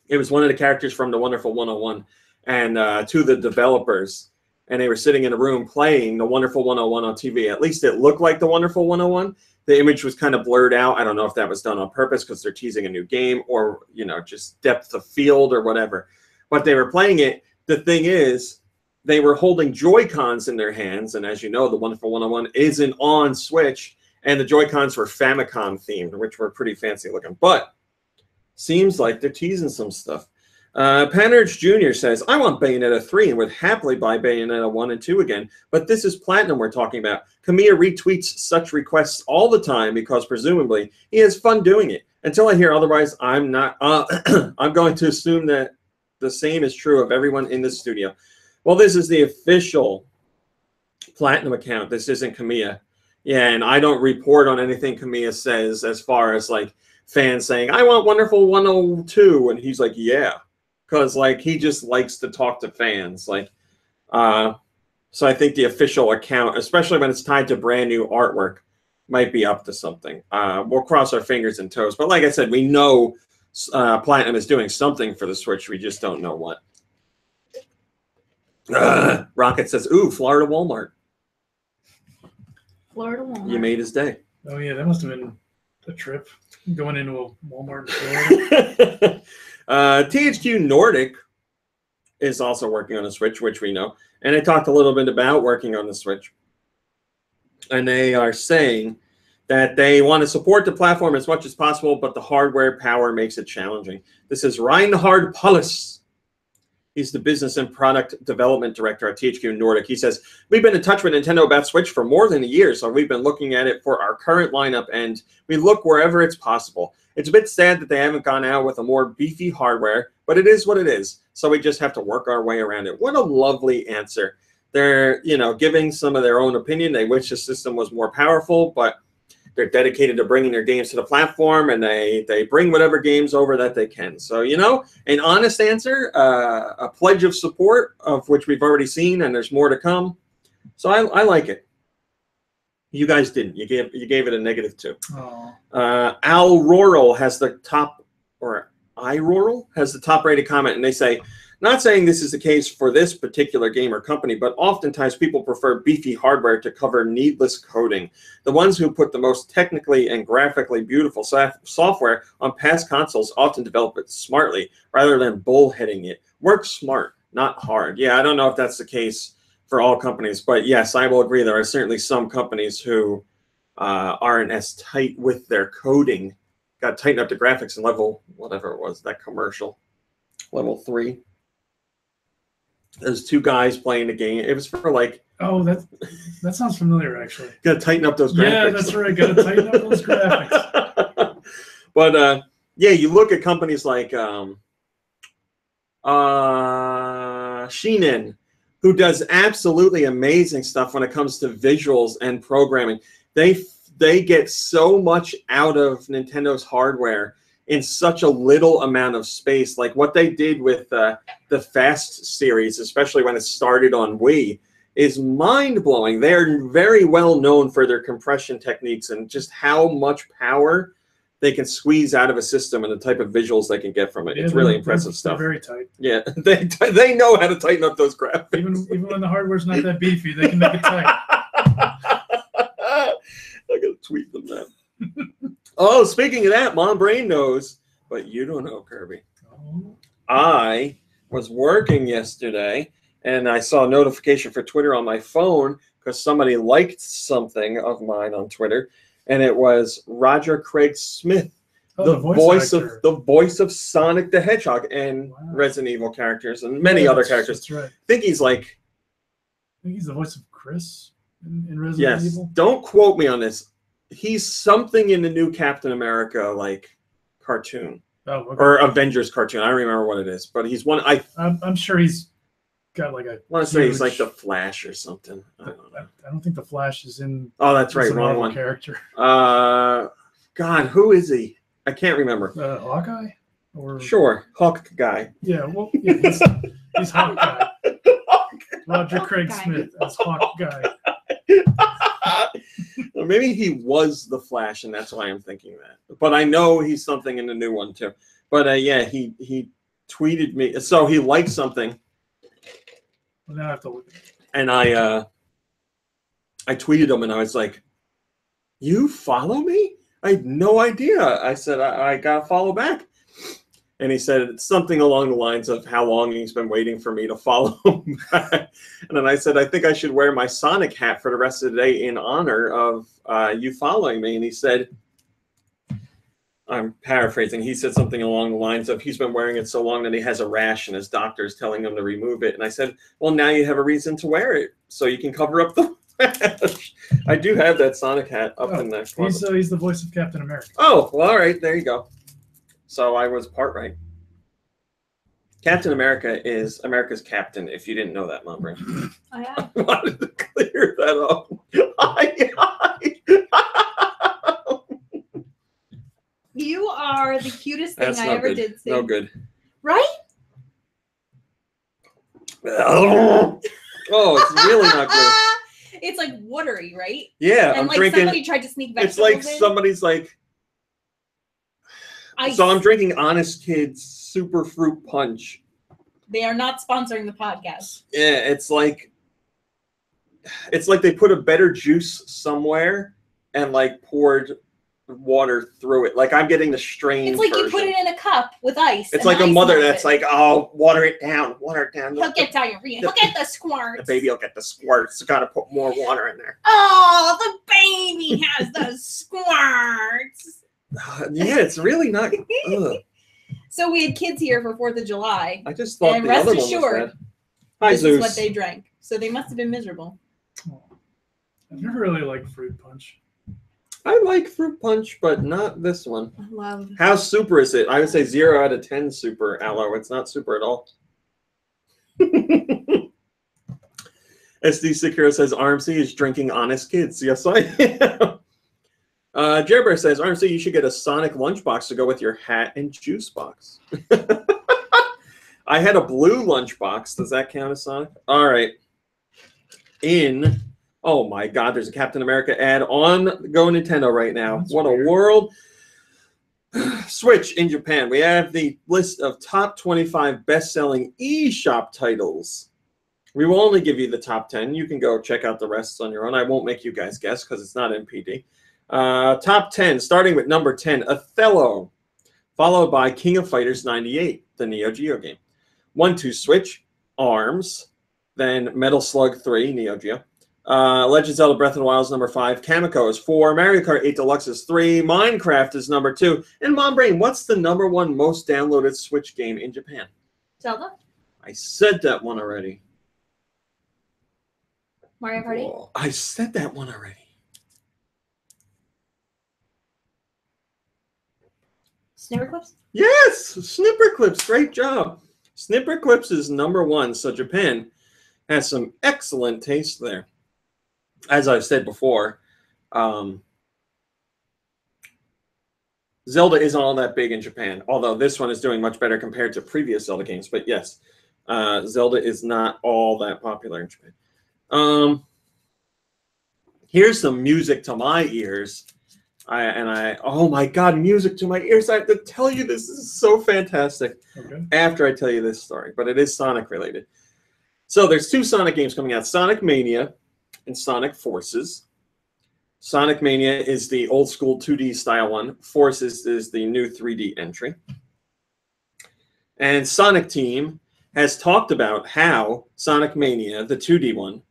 It was one of the characters from the Wonderful 101, and to the developers. And they were sitting in a room playing the Wonderful 101 on TV. At least it looked like the Wonderful 101. The image was kind of blurred out. I don't know if that was done on purpose because they're teasing a new game, or, you know, just depth of field or whatever. But they were playing it. The thing is, they were holding Joy-Cons in their hands. And as you know, the Wonderful 101 isn't on Switch. And the Joy-Cons were Famicom themed, which were pretty fancy looking. But seems like they're teasing some stuff. Panurge Jr. says, I want Bayonetta 3 and would happily buy Bayonetta 1 and 2 again, but this is Platinum we're talking about. Kamiya retweets such requests all the time because presumably he has fun doing it. Until I hear otherwise, I'm not. I'm going to assume that the same is true of everyone in the studio. Well, this is the official Platinum account. This isn't Kamiya. Yeah, and I don't report on anything Kamiya says as far as like fans saying, I want Wonderful 102, and he's like, yeah. Because like he just likes to talk to fans, like, so I think the official account, especially when it's tied to brand new artwork, might be up to something. We'll cross our fingers and toes, but like I said, we know Platinum is doing something for the Switch. We just don't know what. Rocket says, "Ooh, Florida Walmart." Florida Walmart. You made his day. Oh yeah, that must have been a trip going into a Walmart in Florida. THQ Nordic is also working on the Switch, which we know. And they talked a little bit about working on the Switch. And they are saying that they want to support the platform as much as possible, but the hardware power makes it challenging. This is Reinhard Pullis. He's the business and product development director at THQ Nordic. He says, we've been in touch with Nintendo about Switch for more than a year, so we've been looking at it for our current lineup, and we look wherever it's possible. It's a bit sad that they haven't gone out with a more beefy hardware, but it is what it is, so we just have to work our way around it. What a lovely answer. They're, you know, giving some of their own opinion. They wish the system was more powerful, but they're dedicated to bringing their games to the platform, and they bring whatever games over that they can. So, you know, an honest answer, a pledge of support, of which we've already seen, and there's more to come. So I like it. You guys didn't. You gave it a -2. Al Roral has the top, or iRoral has the top-rated comment, and they say, not saying this is the case for this particular game or company, but oftentimes people prefer beefy hardware to cover needless coding. The ones who put the most technically and graphically beautiful software on past consoles often develop it smartly rather than bullheading it. Work smart, not hard. Yeah, I don't know if that's the case for all companies, but yes, I will agree. There are certainly some companies who aren't as tight with their coding. Got to tighten up the graphics in level, whatever it was, that commercial, level 3. There's 2 guys playing the game. It was for like. Oh, that sounds familiar, actually. Got to tighten up those graphics. Yeah, that's right. Got to tighten up those graphics. But yeah, you look at companies like Shinen, who does absolutely amazing stuff when it comes to visuals and programming. They get so much out of Nintendo's hardware in such a little amount of space. Like what they did with the Fast series, especially when it started on Wii, is mind-blowing. They're very well known for their compression techniques and just how much power they can squeeze out of a system and the type of visuals they can get from it. Yeah, it's really impressive stuff. They're very tight. Yeah, they know how to tighten up those graphics. Even when the hardware's not that beefy, they can make it tight. I gotta tweet them that. Oh, speaking of that, Mom Brain knows, but you don't know, Kirby. Oh. I was working yesterday, and I saw a notification for Twitter on my phone because somebody liked something of mine on Twitter, and it was Roger Craig Smith, the voice of Sonic the Hedgehog and Resident Evil characters and many other characters. That's right. I think he's the voice of Chris in Resident Evil. Don't quote me on this. He's something in the new Captain America like cartoon. Oh, okay. Or Avengers cartoon. I don't remember what it is, but he's one. I'm sure he's got like a. I want to say he's like the Flash or something. I don't know. I don't think the Flash is in. Oh, that's right. It's a Wrong Marvel one. character. God, who is he? I can't remember. Hawkeye? Or Sure, Hawk guy. yeah, well, yeah, he's Hawkeye. Roger Craig Hawkeye. Smith as Hawkeye. Or maybe he was the Flash, and that's why I'm thinking that. But I know he's something in the new one too. But yeah, he tweeted me. So he liked something, Well, now I have to look at it. and I tweeted him, and I was like, "You follow me? I had no idea." I said, I got to follow back. And he said it's something along the lines of how long he's been waiting for me to follow him back. And then I said, I think I should wear my Sonic hat for the rest of the day in honor of you following me. And he said, I'm paraphrasing, he said something along the lines of he's been wearing it so long that he has a rash and his doctor is telling him to remove it. And I said, well, now you have a reason to wear it so you can cover up the rash. I do have that Sonic hat up in there. He's the voice of Captain America. Oh, well, all right. There you go. So I was part right. Captain America is America's captain, if you didn't know that, Mom Brain. Oh, yeah. I wanted to clear that up. You are the cutest thing That's I no ever good. did see. No good. Right? Oh, it's really not good. It's like watery, right? Yeah, And I'm like drinking. somebody tried to sneak vegetables It's like in. somebody's like. Ice. So I'm drinking Honest Kids Super Fruit Punch. They are not sponsoring the podcast. Yeah, it's like they put a better juice somewhere and like poured water through it. Like I'm getting the strained It's like version. you put it in a cup with ice. It's and like a ice mother melted. that's like, oh, water it down. He'll get diarrhea. He'll get the squirts. The baby will get the squirts. Got to put more water in there. Oh, the baby has the squirts. Yeah, it's really not. Ugh. So we had kids here for 4th of July. I just thought And the rest other one assured, was bad. Hi, This Zeus. is what they drank. So they must have been miserable. Oh, I've never really liked fruit punch. I like fruit punch, but not this one. I love. How super is it? I would say 0 out of 10 super, Aloe. It's not super at all. SD Secure says RMC is drinking Honest Kids. Yes, I am. Jerbear says RMC, you should get a Sonic lunchbox to go with your hat and juice box. I had a blue lunchbox. Does that count as Sonic? All right. Oh my God, there's a Captain America ad on GoNintendo right now. That's what weird. a world. Switch in Japan. We have the list of top 25 best-selling eShop titles. We will only give you the top 10. You can go check out the rest on your own. I won't make you guys guess because it's not NPD. Top 10, starting with number 10, Othello, followed by King of Fighters 98, the Neo Geo game. 1-2 Switch, ARMS, then Metal Slug 3, Neo Geo. Legend of Zelda Breath of the Wild is number 5. Kamiko is 4. Mario Kart 8 Deluxe is 3. Minecraft is number 2. And Mom Brain, what's the number 1 most downloaded Switch game in Japan? Zelda? I said that one already. Mario Party? Oh, I said that one already. Snipper Clips? Yes, Snipper Clips. Great job. Snipper Clips is number 1. So Japan has some excellent taste there. As I've said before, Zelda isn't all that big in Japan, although this one is doing much better compared to previous Zelda games. But yes, Zelda is not all that popular in Japan. Here's some music to my ears. Oh my God, music to my ears. I have to tell you, this is so fantastic. Okay. After I tell you this story, but it is Sonic related. So there's 2 Sonic games coming out, Sonic Mania and Sonic Forces. Sonic Mania is the old school 2D style one. Forces is the new 3D entry. And Sonic Team has talked about how Sonic Mania, the 2D one,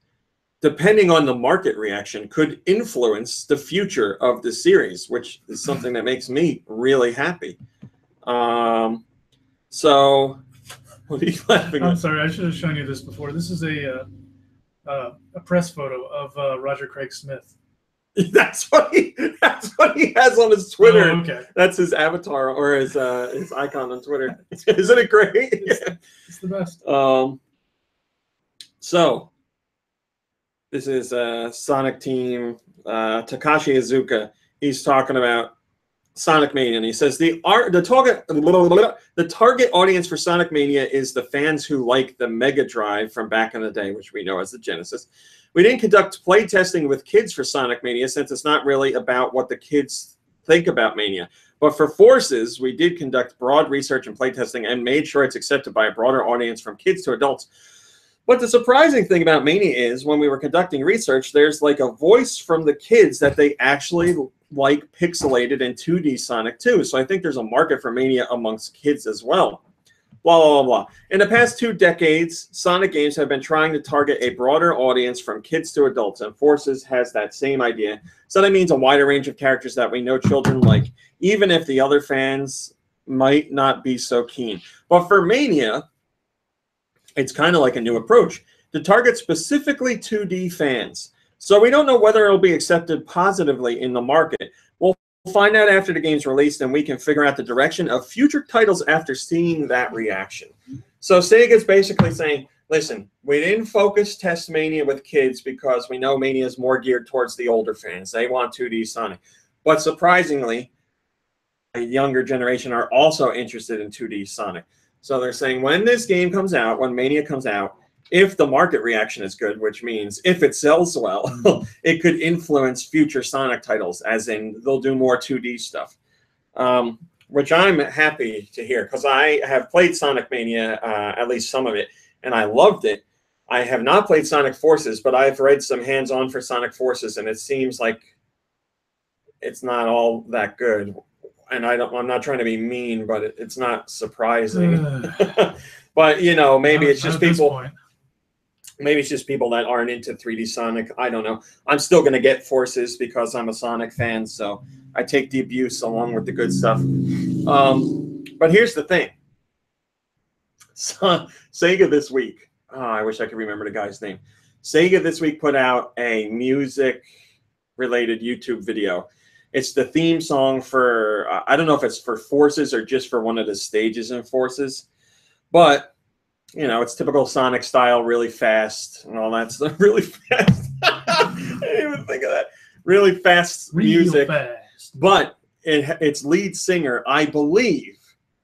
depending on the market reaction, could influence the future of the series, which is something that makes me really happy. So, what are you laughing I'm at? sorry, I should have shown you this before. This is a press photo of Roger Craig Smith. That's what he has on his Twitter. Oh, okay. That's his avatar or his icon on Twitter. Isn't it great? It's the best. So this is Sonic Team Takashi Iizuka. He's talking about Sonic Mania, and he says the target audience for Sonic Mania is the fans who like the Mega Drive from back in the day, which we know as the Genesis. We didn't conduct play testing with kids for Sonic Mania since it's not really about what the kids think about Mania. But for Forces, we did conduct broad research and play testing and made sure it's accepted by a broader audience from kids to adults. But the surprising thing about Mania is when we were conducting research, there's like a voice from the kids that they actually like pixelated in 2D Sonic 2. So I think there's a market for Mania amongst kids as well. Blah, blah, blah, blah. In the past 2 decades, Sonic games have been trying to target a broader audience from kids to adults, and Forces has that same idea. So that means a wider range of characters that we know children like, even if the other fans might not be so keen. But for Mania, it's kind of like a new approach to target specifically 2D fans. So we don't know whether it'll be accepted positively in the market. We'll find out after the game's released, and we can figure out the direction of future titles after seeing that reaction. So Sega's basically saying, listen, we didn't focus test Mania with kids because we know Mania is more geared towards the older fans. They want 2D Sonic. But surprisingly, a younger generation are also interested in 2D Sonic. So they're saying when this game comes out, when Mania comes out, if the market reaction is good, which means if it sells well, it could influence future Sonic titles, as in they'll do more 2D stuff, which I'm happy to hear because I have played Sonic Mania, at least some of it, and I loved it. I have not played Sonic Forces, but I've read some hands-on for Sonic Forces, and it seems like it's not all that good. And I'm not trying to be mean, but it's not surprising. But you know, maybe it's just people. Maybe it's just people that aren't into 3D Sonic. I don't know. I'm still going to get Forces because I'm a Sonic fan, so I take the abuse along with the good stuff. But here's the thing. So, Sega this week. Oh, I wish I could remember the guy's name. Sega this week put out a music-related YouTube video. It's the theme song for, I don't know if it's for Forces or just for one of the stages in Forces. But, you know, it's typical Sonic style, really fast and all that stuff. Really fast. I didn't even think of that. Really fast music. Fast. But its lead singer, I believe,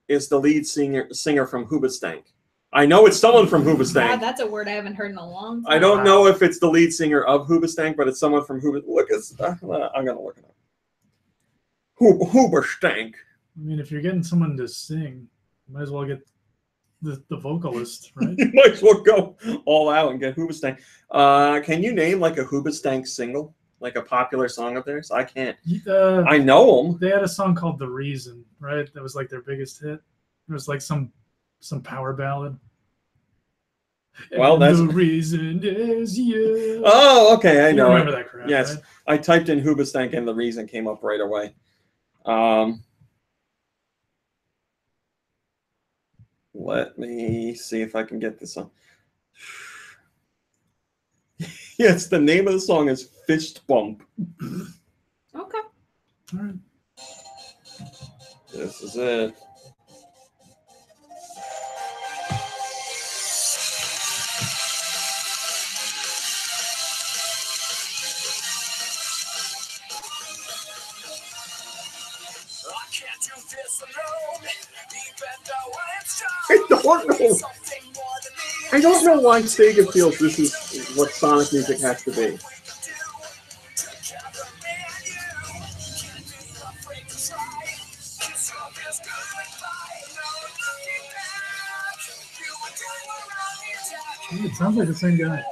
is the lead singer from Hoobastank. I know it's someone from Hoobastank. God, that's a word I haven't heard in a long time. I don't know if it's the lead singer of Hoobastank, but it's someone from Hoobastank. I'm going to look it up. Hoobastank. I mean, if you're getting someone to sing, you might as well get the vocalist, right? You might as well go all out and get Hoobastank. Can you name like a Hoobastank single? Like a popular song of theirs? I can't. I know them. They had a song called The Reason, right? That was like their biggest hit. It was like some power ballad. Well, that's the reason is you. Oh, okay, I know. Remember that crap? Yes, right? I typed in Hoobastank and The Reason came up right away. Let me see if I can get this on. Yes, the name of the song is Fist Bump. Okay. All right. This is it. I don't know why Sega feels this is what Sonic music has to be. It sounds like the same guy.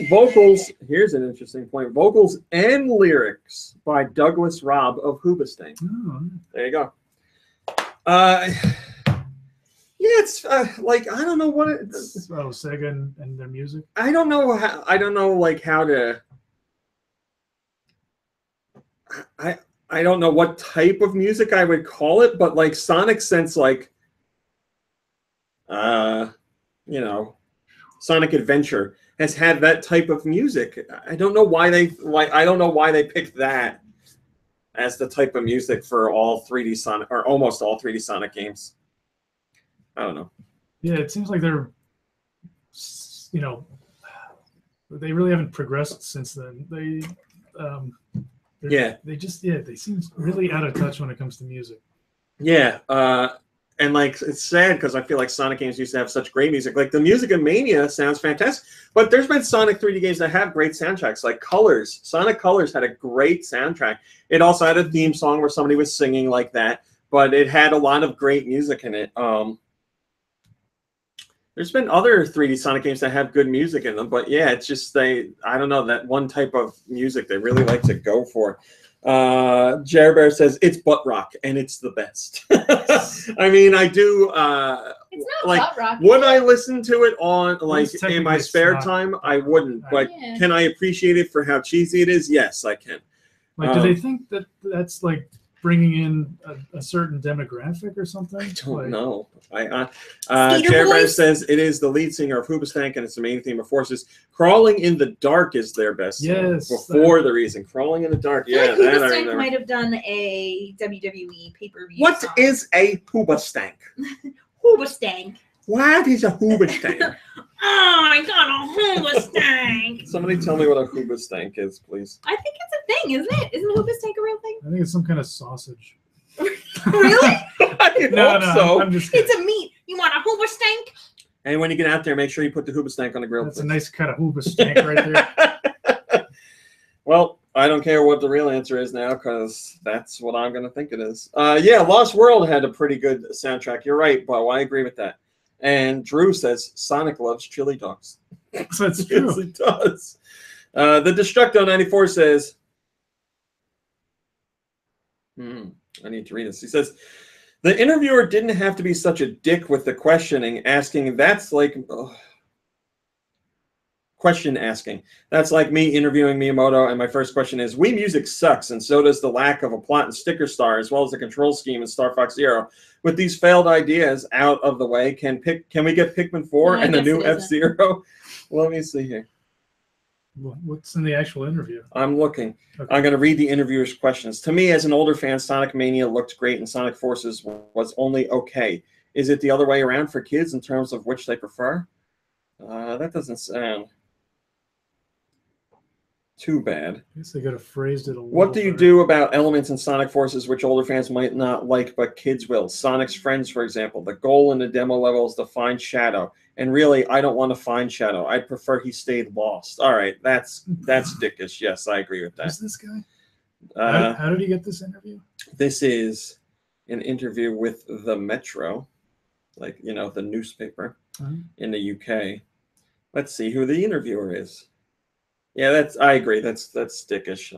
Vocals, here's an interesting point. Vocals and lyrics by Douglas Robb of Hoobastank. Oh. There you go. Yeah, it's like I don't know what it. Oh, Sega and their music. I don't know how. I don't know like how to. I don't know what type of music I would call it, but like Sonic Sense, like, you know, Sonic Adventure has had that type of music. I don't know why they like. I don't know why they picked that as the type of music for all 3D Sonic or almost all 3D Sonic games. I don't know. Yeah, it seems like they're, you know, they really haven't progressed since then. They seem really out of touch when it comes to music. Yeah, and like it's sad because I feel like Sonic games used to have such great music. Like the music in Mania sounds fantastic, but there's been Sonic 3D games that have great soundtracks. Like Colors, Sonic Colors had a great soundtrack. It also had a theme song where somebody was singing like that, but it had a lot of great music in it. There's been other 3D Sonic games that have good music in them, but yeah, it's just I don't know, that one type of music they really like to go for. Jer Bear says it's butt rock and it's the best. I mean, I do. It's not like, butt rock. would I listen to it on like It's in my spare time? I wouldn't. But Yeah. can I appreciate it for how cheesy it is? Yes, I can. Like, do they think that that's like bringing in a certain demographic or something? I don't Like, know. Skater Jer Bear Boys? says it is the lead singer of Hoobastank and it's the main theme of Forces. Crawling in the Dark is their best song. Yes. Before the reason. Crawling in the Dark. I feel Yeah, like that I Hoobastank remember. might have done a WWE pay-per-view. What song. is a Hoobastank? Hoobastank? What is a Hoobastank? Oh, I got a Hoobastank. Somebody tell me what a Hoobastank is, please. I think it's a thing, isn't it? Isn't Hoobastank a real thing? I think it's some kind of sausage. Really? I No, hope so. I'm just kidding. It's a meat. You want a Hoobastank? And when you get out there, make sure you put the Hoobastank on the grill. That's a please. nice cut of Hoobastank right there. Well, I don't care what the real answer is now because that's what I'm going to think it is. Yeah, Lost World had a pretty good soundtrack. You're right, Bo. I agree with that. And Drew says Sonic loves chili dogs. That's true. Yes, it does. The Destructo94 says, I need to read this. He says, the interviewer didn't have to be such a dick with the questioning, asking. That's like question asking. That's like me interviewing Miyamoto, and my first question is, Wii music sucks, and so does the lack of a plot and sticker star, as well as the control scheme in Star Fox Zero. With these failed ideas out of the way, can we get Pikmin 4 No, I and the guess new it isn't. F-Zero? Let me see here. What's in the actual interview? I'm looking. Okay. I'm going to read the interviewer's questions. To me, as an older fan, Sonic Mania looked great and Sonic Forces was only okay. Is it the other way around for kids in terms of which they prefer? That doesn't sound too bad. I guess they could have phrased it a little What do you better. do about elements in Sonic Forces which older fans might not like but kids will? Sonic's friends, for example. The goal in the demo level is to find Shadow. And really, I don't want to find Shadow. I'd prefer he stayed lost. All right, that's dickish. Yes, I agree with Who's that. this guy? Uh, How did he get this interview? This is an interview with the Metro, like, you know, the newspaper in the UK. Let's see who the interviewer is. Yeah, I agree. That's dickish.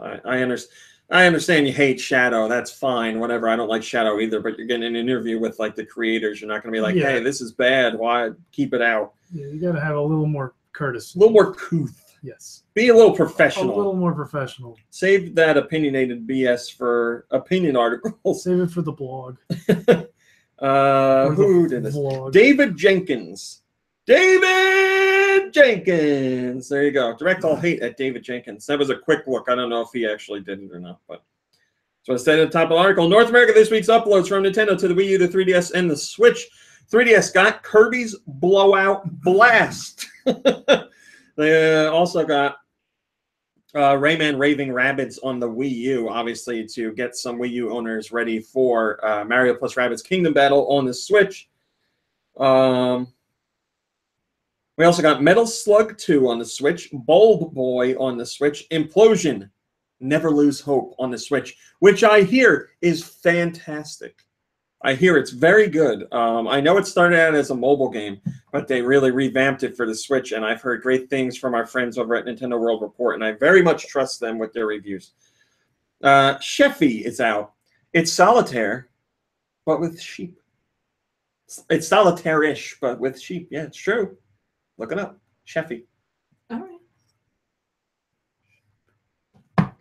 I understand you hate Shadow. That's fine. Whatever. I don't like Shadow either. But you're getting an interview with like the creators. You're not going to be like, Yeah. hey, this is bad. Why keep it out? Yeah, you got to have a little more courtesy. A little more couth. Yes. Be a little A professional. little more professional. Save that opinionated BS for opinion articles. Save it for the blog. Or Who the did this? vlog. David Jenkins. David Jenkins. There you go. Direct all hate at David Jenkins. That was a quick look. I don't know if he actually did it or not, but so I said at the top of the article. North America this week's uploads from Nintendo to the Wii U, the 3DS, and the Switch. 3DS got Kirby's Blowout Blast. They also got Rayman Raving Rabbids on the Wii U, obviously, to get some Wii U owners ready for Mario plus Rabbids Kingdom Battle on the Switch. We also got Metal Slug 2 on the Switch, Bulb Boy on the Switch, Implosion, Never Lose Hope on the Switch, which I hear is fantastic. I hear it's very good. I know it started out as a mobile game, but they really revamped it for the Switch, and I've heard great things from our friends over at Nintendo World Report, and I very much trust them with their reviews. Sheffy is out. It's Solitaire, but with sheep. It's Solitaire-ish, but with sheep. Yeah, it's true. Look it up. Sheffy. All right.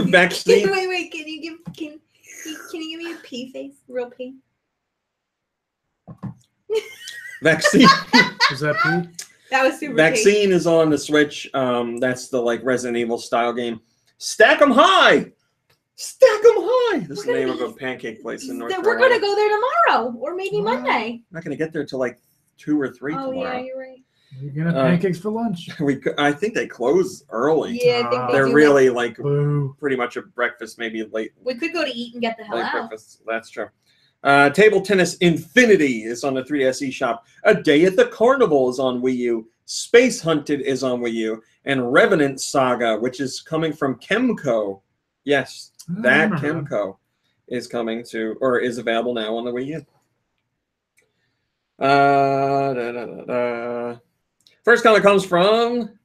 Vaccine. Wait. Can you give me a pea face? Real pea? Vaccine. Was that Pete? That was super Vaccine is on the Switch. That's the like Resident Evil style game. Stack 'em high. Stack 'em high. This is the name of a pancake place in North Carolina. We're going to go there tomorrow or maybe Monday. I'm not going to get there till like 2 or 3 tomorrow. Oh, yeah, you're right. You're gonna have pancakes for lunch. I think they close early. Yeah, I think They're do really like Boo. pretty much a breakfast, maybe late. We could go to eat and get the hell Late out. breakfast. That's true. Table Tennis Infinity is on the 3DS eShop. A Day at the Carnival is on Wii U. Space Hunted is on Wii U. And Revenant Saga, which is coming from Kemco. Yes, that Kemco is coming to, or is available now on the Wii U. First comment comes from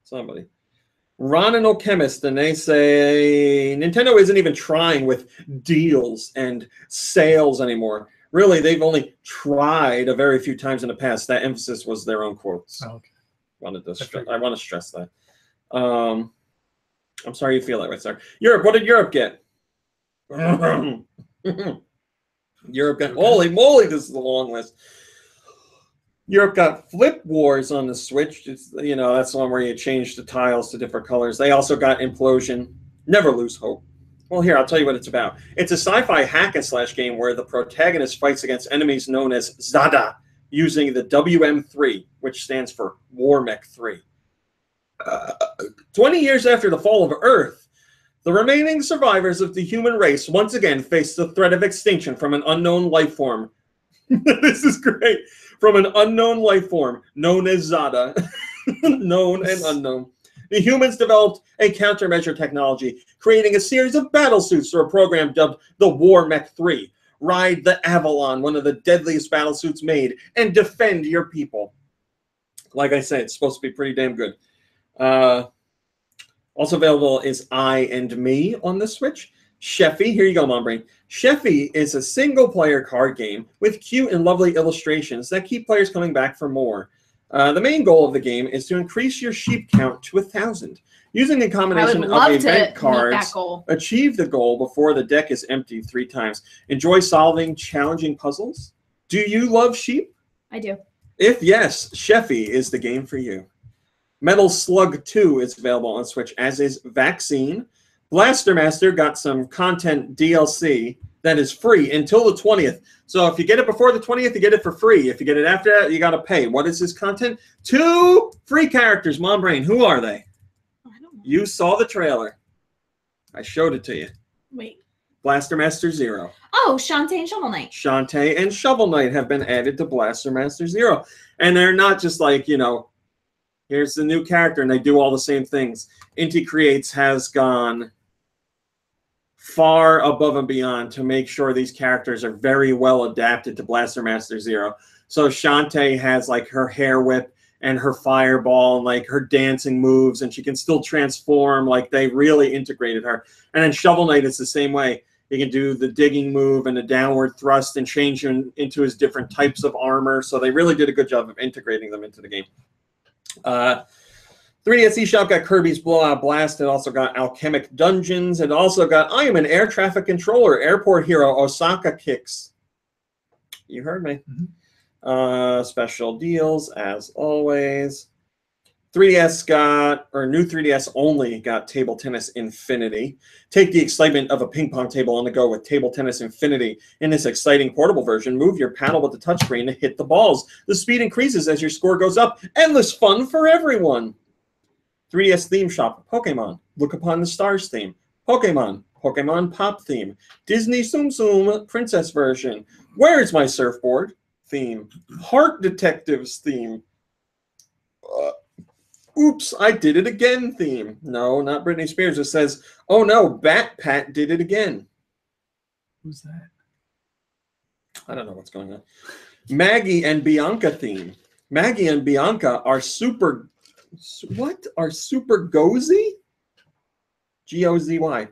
somebody. Ronan Alchemist, and they say Nintendo isn't even trying with deals and sales anymore. Really, they've only tried a very few times in the past. That emphasis was their own quotes. Oh, okay. I want to stress that. I'm sorry you feel that way, sir. Europe, what did Europe get? Europe got, holy moly, this is a long list. Europe got Flip Wars on the Switch. It's, you know, that's the one where you change the tiles to different colors. They also got Implosion. Never lose hope. Well, here, I'll tell you what it's about. It's a sci-fi hack-and-slash game where the protagonist fights against enemies known as Zada using the WM3, which stands for War Mech 3. 20 years after the fall of Earth, the remaining survivors of the human race once again face the threat of extinction from an unknown life form. This is great. From an unknown life form known as Zada. Known and unknown. The humans developed a countermeasure technology, creating a series of battle suits for a program dubbed the War Mech 3. Ride the Avalon, one of the deadliest battle suits made, and defend your people. Like I said, it's supposed to be pretty damn good. Also available is I and Me on the Switch. Sheffy, here you go, Mom Brain. Sheffy is a single-player card game with cute and lovely illustrations that keep players coming back for more. The main goal of the game is to increase your sheep count to 1,000. Using a combination of event cards, achieve the goal before the deck is emptied 3 times. Enjoy solving challenging puzzles? Do you love sheep? I do. If yes, Sheffy is the game for you. Metal Slug 2 is available on Switch, as is Vaccine. Blaster Master got some content DLC that is free until the 20th. So if you get it before the 20th, you get it for free. If you get it after that, you got to pay. What is this content? 2 free characters, Mom Brain. Who are they? I don't know. You saw the trailer. I showed it to you. Wait. Blaster Master 0. Oh, Shantae and Shovel Knight. Shantae and Shovel Knight have been added to Blaster Master 0. And they're not just like, you know, here's the new character and they do all the same things. Inti Creates has gone far above and beyond to make sure these characters are very well adapted to Blaster Master 0. So Shantae has like her hair whip and her fireball and like her dancing moves, and she can still transform. Like they really integrated her. And then Shovel Knight is the same way. He can do the digging move and the downward thrust and change him into his different types of armor. So they really did a good job of integrating them into the game. 3DS eShop got Kirby's Blowout Blast. It also got Alchemic Dungeons. It also got I Am an Air Traffic Controller, Airport Hero Osaka Kicks. You heard me. Mm-hmm. Special deals, as always. 3DS got, or new 3DS only got Table Tennis Infinity. Take the excitement of a ping pong table on the go with Table Tennis Infinity. In this exciting portable version, move your paddle with the touchscreen to hit the balls. The speed increases as your score goes up. Endless fun for everyone. 3DS theme shop, Pokémon, Look Upon the Stars theme, Pokémon, Pokémon Pop theme, Disney Tsum Tsum Princess version, Where's My Surfboard theme, Heart Detectives theme, Oops, I Did It Again theme. No, not Britney Spears. It says, oh no, Bat Pat did it again. Who's that? I don't know what's going on. Maggie and Bianca theme. Maggie and Bianca are super... What? Are super gozy? G-O-Z-Y.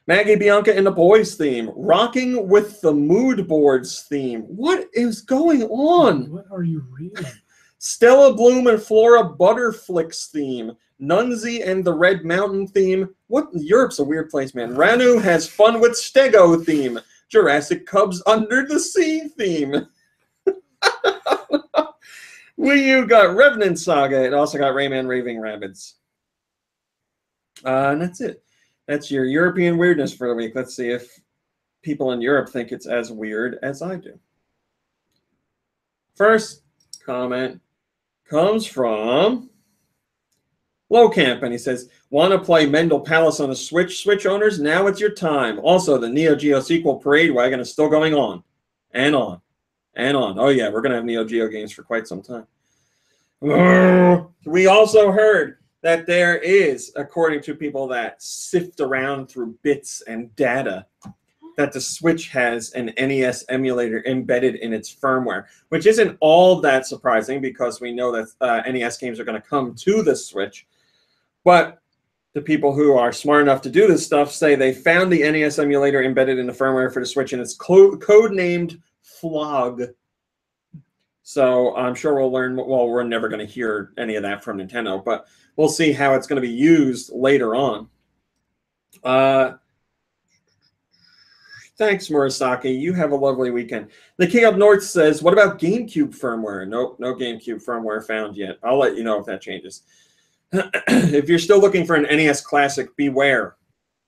Maggie, Bianca, and the Boys theme. Rocking with the Mood Boards theme. What is going on? What are you reading? Stella Bloom and Flora Butterflicks theme. Nunzi and the Red Mountain theme. What? Europe's a weird place, man. Ranu has fun with Stego theme. Jurassic Cubs Under the Sea theme. Wii U got Revenant Saga. It also got Rayman Raving Rabbids. And that's it. That's your European weirdness for the week. Let's see if people in Europe think it's as weird as I do. First comment comes from Lowcamp, and he says, want to play Mendel Palace on the Switch? Switch owners, now it's your time. Also, the Neo Geo sequel parade wagon is still going on and on and on. Oh, yeah, we're going to have Neo Geo games for quite some time. We also heard that there is, according to people that sift around through bits and data, that the Switch has an NES emulator embedded in its firmware, which isn't all that surprising because we know that NES games are going to come to the Switch. But the people who are smart enough to do this stuff say they found the NES emulator embedded in the firmware for the Switch, and it's code-named Flog. So I'm sure we'll learn. Well, we're never going to hear any of that from Nintendo, but we'll see how it's going to be used later on. Thanks, Murasaki. You have a lovely weekend. The King of North says, what about GameCube firmware? Nope, no GameCube firmware found yet. I'll let you know if that changes. If you're still looking for an NES Classic, beware.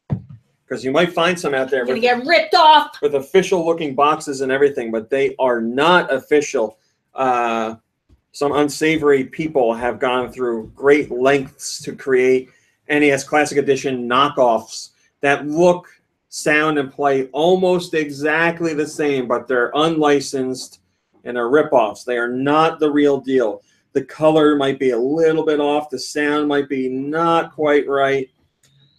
Because you might find some out there Gonna get ripped off with official-looking boxes and everything, but they are not official. Some unsavory people have gone through great lengths to create NES Classic Edition knockoffs that look, sound, and play almost exactly the same, but they're unlicensed and are ripoffs. They are not the real deal. The color might be a little bit off. The sound might be not quite right.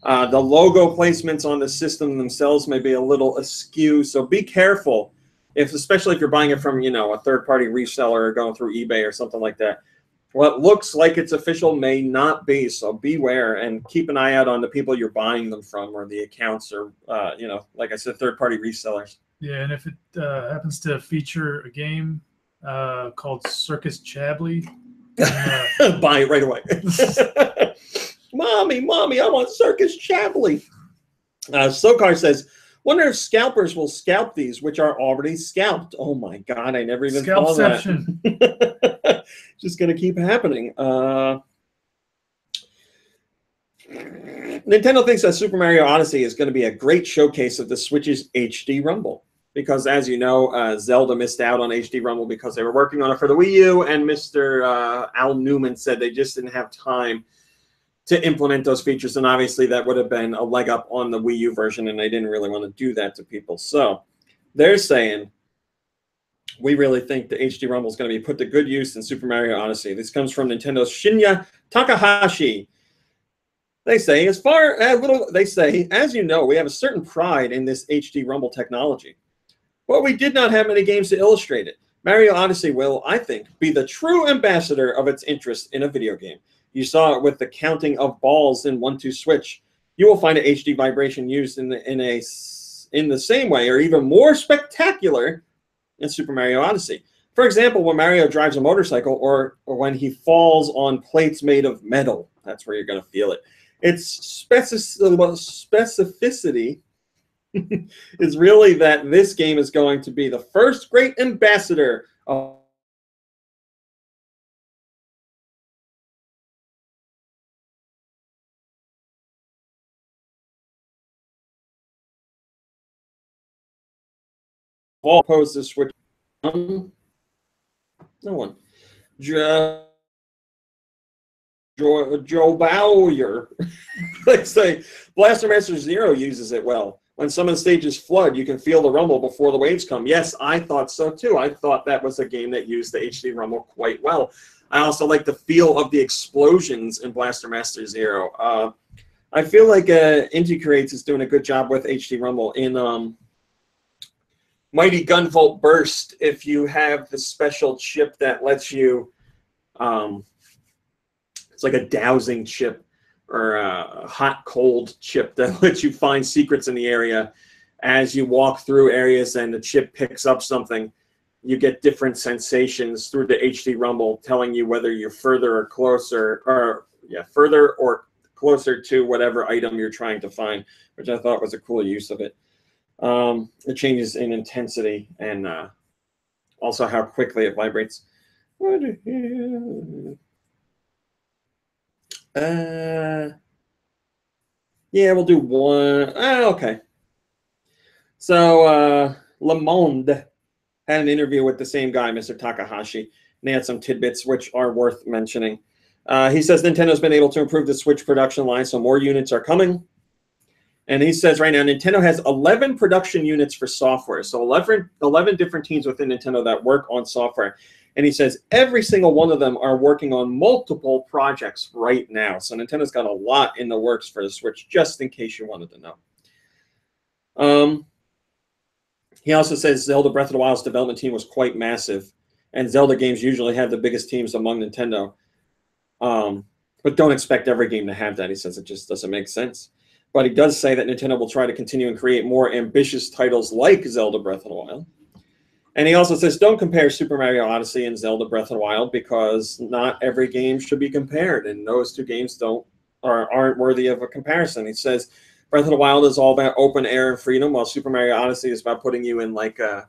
The logo placements on the system themselves may be a little askew. So be careful, especially if you're buying it from, a third-party reseller or going through eBay or something like that. What looks like it's official may not be, so beware and keep an eye out on the people you're buying them from or the accounts or, like I said, third-party resellers. Yeah, and if it happens to feature a game called Circus Chablis, buy it right away. Mommy, I want Circus Chablis. Sokar says, wonder if scalpers will scalp these, which are already scalped. Oh, my God, I never even thought of that. Just going to keep happening. Nintendo thinks that Super Mario Odyssey is going to be a great showcase of the Switch's HD Rumble. Because, as you know, Zelda missed out on HD Rumble because they were working on it for the Wii U, and Mr. Al Newman said they just didn't have time to implement those features, and obviously that would have been a leg up on the Wii U version, and they didn't really want to do that to people. So they're saying, we really think the HD Rumble is going to be put to good use in Super Mario Odyssey. This comes from Nintendo's Shinya Takahashi. They say, as you know, we have a certain pride in this HD Rumble technology. But we did not have many games to illustrate it. Mario Odyssey will, I think, be the true ambassador of its interest in a video game. You saw it with the counting of balls in 1-2 Switch. You will find an HD vibration used in the same way or even more spectacular in Super Mario Odyssey. For example, when Mario drives a motorcycle or when he falls on plates made of metal. That's where you're going to feel it. Its specificity is really that this game is going to be the first great ambassador of all opposed to Switch. No one. Joe Bowyer. They say Blaster Master Zero uses it well. When some of the stages flood, you can feel the rumble before the waves come. Yes, I thought so too. I thought that was a game that used the HD rumble quite well. I also like the feel of the explosions in Blaster Master Zero. I feel like Indie Creates is doing a good job with HD rumble in Mighty Gunvolt Burst. If you have the special chip that lets you, it's like a dowsing chip or a hot-cold chip that lets you find secrets in the area. As you walk through areas and the chip picks up something, you get different sensations through the HD rumble telling you whether you're further or closer to whatever item you're trying to find, which I thought was a cool use of it. It changes in intensity and also how quickly it vibrates. Yeah, we'll do one. Okay. So Le Monde had an interview with the same guy, Mr. Takahashi, and they had some tidbits which are worth mentioning. He says Nintendo's been able to improve the Switch production line, so more units are coming. And he says right now Nintendo has 11 production units for software. So 11 different teams within Nintendo that work on software. And he says every single one of them are working on multiple projects right now. So Nintendo's got a lot in the works for the Switch, just in case you wanted to know. He also says Zelda Breath of the Wild's development team was quite massive. And Zelda games usually have the biggest teams among Nintendo. But don't expect every game to have that. He says it just doesn't make sense. But he does say that Nintendo will try to continue and create more ambitious titles like Zelda Breath of the Wild. And he also says, don't compare Super Mario Odyssey and Zelda Breath of the Wild because not every game should be compared. And those two games aren't worthy of a comparison. He says Breath of the Wild is all about open air and freedom, while Super Mario Odyssey is about putting you in like a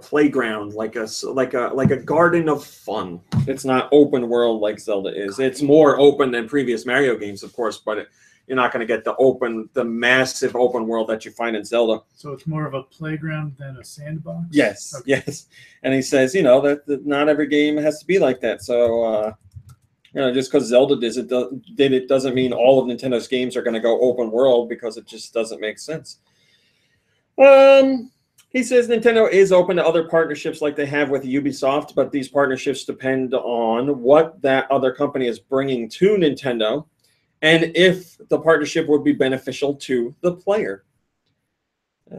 playground, like a garden of fun. It's not open world like Zelda is. It's more open than previous Mario games, of course, but you're not going to get the massive open world that you find in Zelda. So it's more of a playground than a sandbox? Yes, okay. Yes. And he says, that not every game has to be like that. So, just because Zelda did it doesn't mean all of Nintendo's games are going to go open world, because it just doesn't make sense. He says Nintendo is open to other partnerships like they have with Ubisoft, but these partnerships depend on what that other company is bringing to Nintendo and if the partnership would be beneficial to the player. He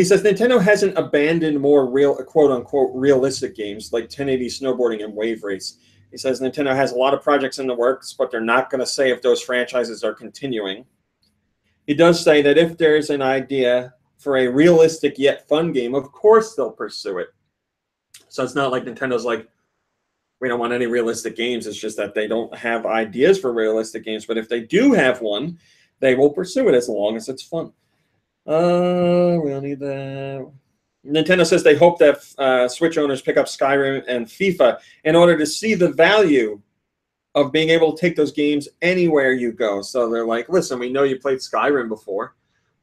says Nintendo hasn't abandoned more real, quote-unquote, realistic games like 1080 snowboarding and Wave Race. He says Nintendo has a lot of projects in the works, but they're not going to say if those franchises are continuing. He does say that if there's an idea for a realistic yet fun game, of course they'll pursue it. So it's not like Nintendo's like, we don't want any realistic games. It's just that they don't have ideas for realistic games. But if they do have one, they will pursue it as long as it's fun. We don't need that. Nintendo says they hope that Switch owners pick up Skyrim and FIFA in order to see the value of being able to take those games anywhere you go. So they're like, listen, we know you played Skyrim before,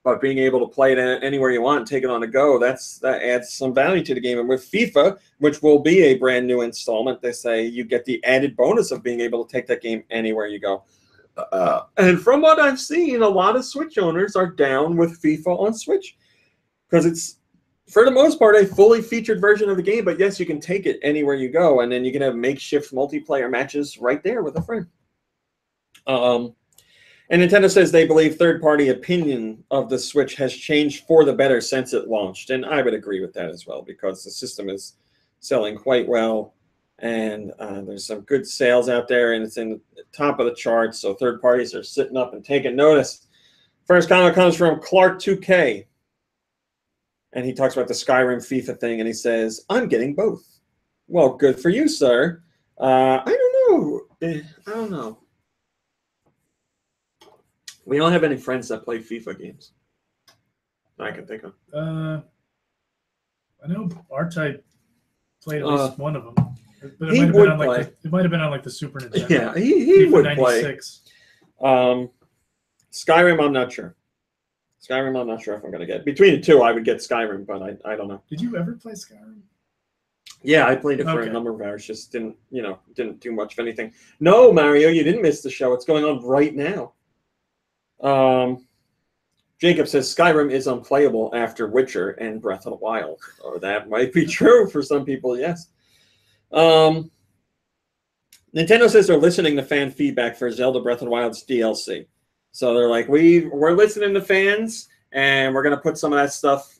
but being able to play it anywhere you want and take it on the go, that adds some value to the game. And with FIFA, which will be a brand new installment, they say you get the added bonus of being able to take that game anywhere you go. And from what I've seen, a lot of Switch owners are down with FIFA on Switch because it's, for the most part, a fully featured version of the game. But yes, you can take it anywhere you go, and then you can have makeshift multiplayer matches right there with a friend. And Nintendo says they believe third-party opinion of the Switch has changed for the better since it launched. And I would agree with that as well, because the system is selling quite well. And there's some good sales out there, and it's in the top of the charts. So third parties are sitting up and taking notice. First comment comes from Clark2K. And he talks about the Skyrim FIFA thing, and he says, I'm getting both. Well, good for you, sir. I don't know. We don't have any friends that play FIFA games that I can think of. I know R-Type played at least one of them. But it might have been on like the Super Nintendo. Yeah, he would 96. play. Skyrim, I'm not sure. Skyrim, I'm not sure if I'm going to get. Between the two, I would get Skyrim, but I don't know. Did you ever play Skyrim? Yeah, I played it for a number of hours. Just didn't do much of anything. No, Mario, you didn't miss the show. It's going on right now. Jacob says Skyrim is unplayable after Witcher and Breath of the Wild. Or that might be true for some people, yes. Nintendo says they're listening to fan feedback for Zelda Breath of the Wild's DLC. So they're like, we're listening to fans, and we're going to put some of that stuff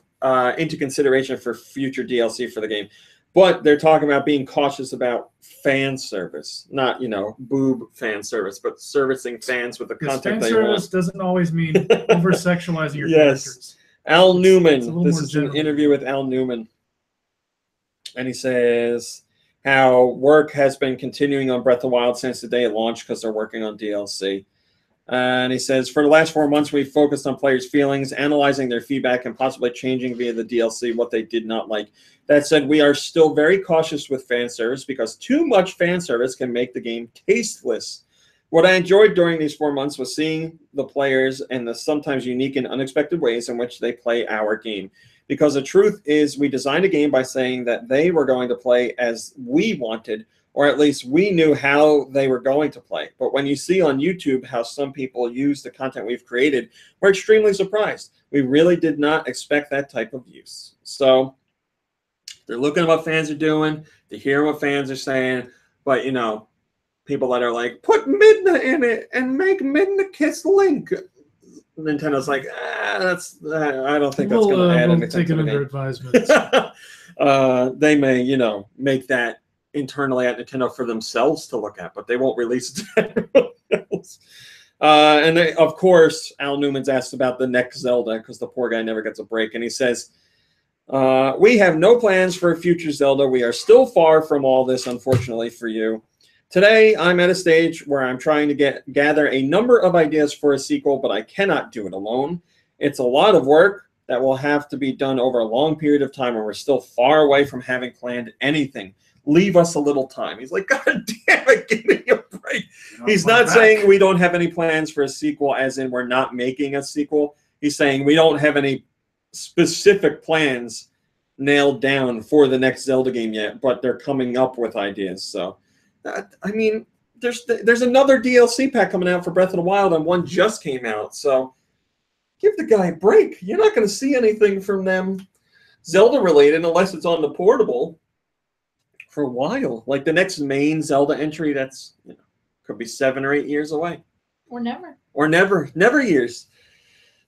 into consideration for future DLC for the game. But they're talking about being cautious about fan service, not, boob fan service, but servicing fans with the content they want. Fan service doesn't always mean over-sexualizing your characters. Al Newman. This is an interview with Al Newman. And he says how work has been continuing on Breath of the Wild since the day it launched because they're working on DLC. And he says, for the last 4 months, we've focused on players' feelings, analyzing their feedback, and possibly changing via the DLC what they did not like. That said, we are still very cautious with fan service because too much fan service can make the game tasteless. What I enjoyed during these 4 months was seeing the players and the sometimes unique and unexpected ways in which they play our game. Because the truth is, we designed a game by saying that they were going to play as we wanted, or at least we knew how they were going to play. But when you see on YouTube how some people use the content we've created, we're extremely surprised. We really did not expect that type of use. So they're looking at what fans are doing, to hear what fans are saying, but, you know, people that are like, put Midna in it and make Midna kiss Link. Nintendo's like, I don't think that's going to add anything take to it the under game. advisement. They may, you know, make that internally at Nintendo for themselves to look at, but they won't release it to everyone else. And they, of course, Al Newman's asked about the next Zelda because the poor guy never gets a break. And he says, we have no plans for a future Zelda. We are still far from all this, unfortunately for you. Today, I'm at a stage where I'm trying to gather a number of ideas for a sequel, but I cannot do it alone. It's a lot of work that will have to be done over a long period of time, and we're still far away from having planned anything. Leave us a little time. He's like, God damn it, give me a break. He's not saying we don't have any plans for a sequel, as in we're not making a sequel. He's saying we don't have any specific plans nailed down for the next Zelda game yet, but they're coming up with ideas. So, I mean, there's another DLC pack coming out for Breath of the Wild, and one just came out. So give the guy a break. You're not going to see anything from them Zelda related unless it's on the portable for a while. Like the next main Zelda entry, that's, you know, could be 7 or 8 years away. Or never. Or never years.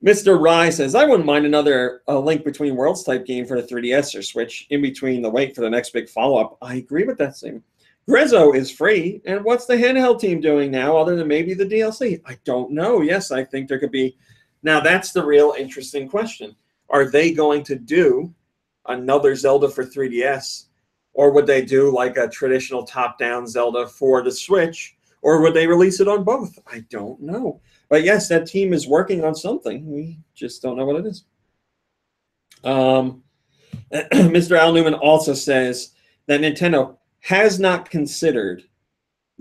Mr. Rye says, I wouldn't mind another Link Between Worlds type game for the 3DS or Switch in between the wait for the next big follow-up. I agree with that statement. Grezzo is free, and what's the handheld team doing now other than maybe the DLC? I don't know. Yes, I think there could be. Now, that's the real interesting question. Are they going to do another Zelda for 3DS, or would they do like a traditional top-down Zelda for the Switch, or would they release it on both? I don't know. But yes, that team is working on something. We just don't know what it is. Mr. Al Newman also says that Nintendo has not considered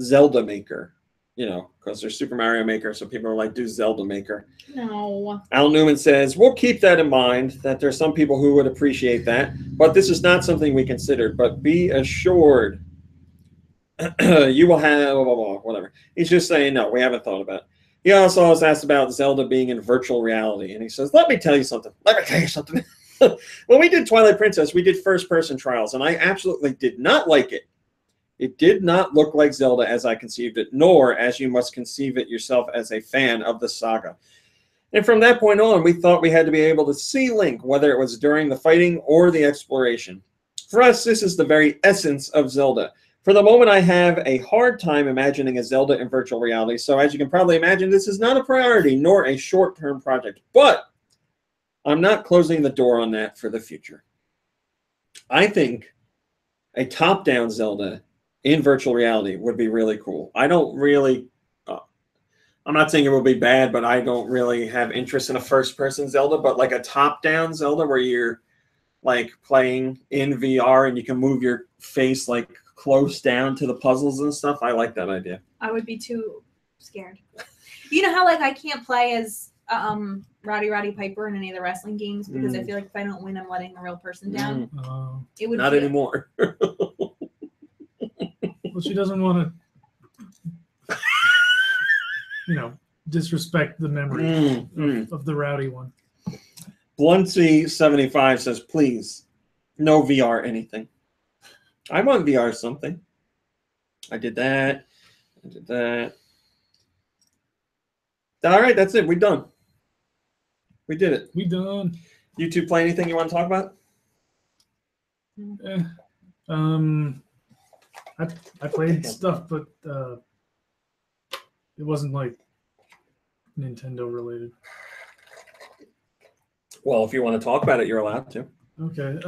Zelda Maker, you know, because there's Super Mario Maker, so people are like, do Zelda Maker. No. Al Newman says, we'll keep that in mind, that there's some people who would appreciate that, but this is not something we considered. But be assured, you will have, blah, blah, blah, whatever. He's just saying, no, we haven't thought about it. He also was asked about Zelda being in virtual reality, and he says, let me tell you something. When we did Twilight Princess, we did first-person trials, and I absolutely did not like it. It did not look like Zelda as I conceived it, nor as you must conceive it yourself as a fan of the saga. And from that point on, we thought we had to be able to see Link, whether it was during the fighting or the exploration. For us, this is the very essence of Zelda. For the moment, I have a hard time imagining a Zelda in virtual reality, so as you can probably imagine, this is not a priority, nor a short-term project. But I'm not closing the door on that for the future. I think a top-down Zelda in virtual reality would be really cool. I don't really, I'm not saying it will be bad, but I don't really have interest in a first-person Zelda, but like a top-down Zelda where you're like playing in VR and you can move your face like close down to the puzzles and stuff. I like that idea. I would be too scared. You know how like I can't play as Roddy Piper in any of the wrestling games because I feel like if I don't win, I'm letting a real person down. It would not anymore. Well, she doesn't want to, you know, disrespect the memory of the rowdy one. Bluntsy75 says, please, no VR anything. I want VR something. I did that. I did that. All right, that's it. We're done. We did it. We done. You two play anything you want to talk about? I played stuff, but it wasn't like Nintendo related. Well, if you want to talk about it, you're allowed to. Okay.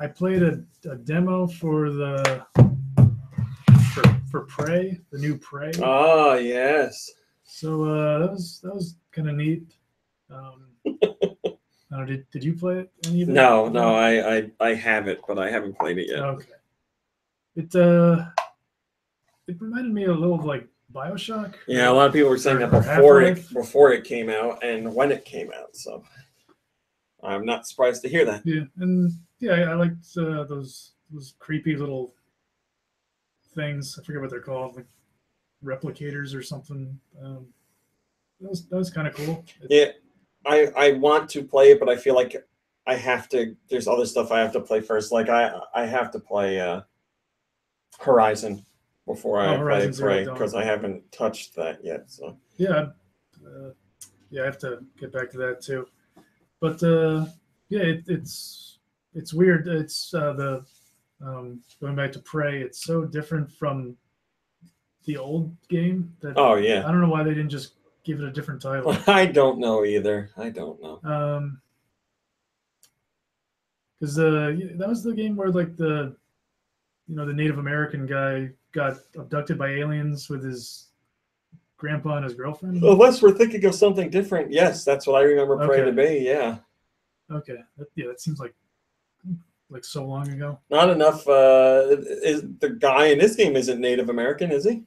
I played a demo for for Prey, the new Prey. Oh yes. So that was kind of neat. Did you play it? Any of it? No, I have it, but I haven't played it yet. Okay. It reminded me a little of like BioShock. Yeah, a lot of people were saying that Or before it came out and when it came out. So I'm not surprised to hear that. Yeah, and I liked those creepy little things. I forget what they're called, like replicators or something. That was kind of cool. Yeah, I want to play it, but I feel like I have to. There's other stuff I have to play first. Like I have to play Horizon before I play Horizon Zero Prey Dawn. because I haven't touched that yet. So Yeah, I have to get back to that too. But it's weird. It's going back to Prey. It's so different from the old game that oh yeah, I don't know why they didn't just give it a different title. I don't know either. I don't know. Because that was the game where like the Native American guy got abducted by aliens with his grandpa and his girlfriend. Unless we're thinking of something different, yes, that's what I remember Prey to be. Yeah. Okay. That seems like so long ago. Not enough. Is the guy in this game isn't Native American, is he?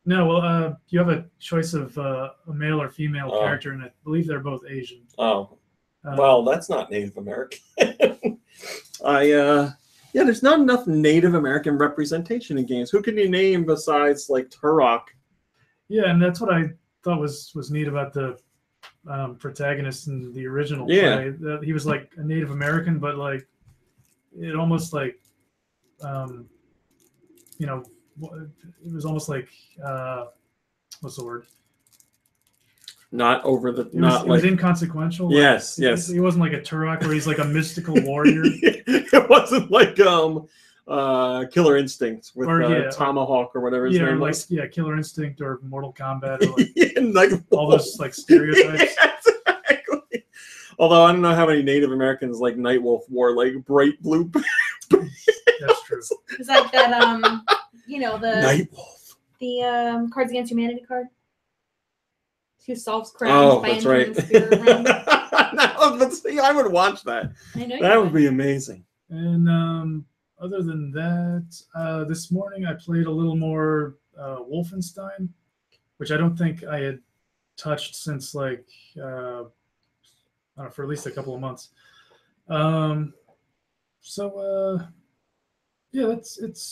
No. Well, you have a choice of a male or female character, and I believe they're both Asian. Oh. Well, that's not Native American. Yeah, there's not enough Native American representation in games. Who can you name besides like Turok? Yeah, and that's what I thought was neat about the protagonist in the original Yeah. play. He was like a Native American, but like it almost like it was almost like what's the word? Not over the. It was inconsequential. Yes, like, yes. He wasn't like a Turok where he's like a mystical warrior. It wasn't like Killer Instinct with Tomahawk or whatever his name was. Killer Instinct or Mortal Kombat or like, like all those like stereotypes. Yeah, exactly. Although I don't know how many Native Americans like Nightwolf wore like bright blue. That's true. It's like that the Nightwolf. The Cards Against Humanity card. Who solves crimes by that's right. entering the spirit realm. No, but see, I would watch that. I know that would be amazing. And other than that, this morning I played a little more Wolfenstein, which I don't think I had touched since like I don't know, for at least a couple of months. It's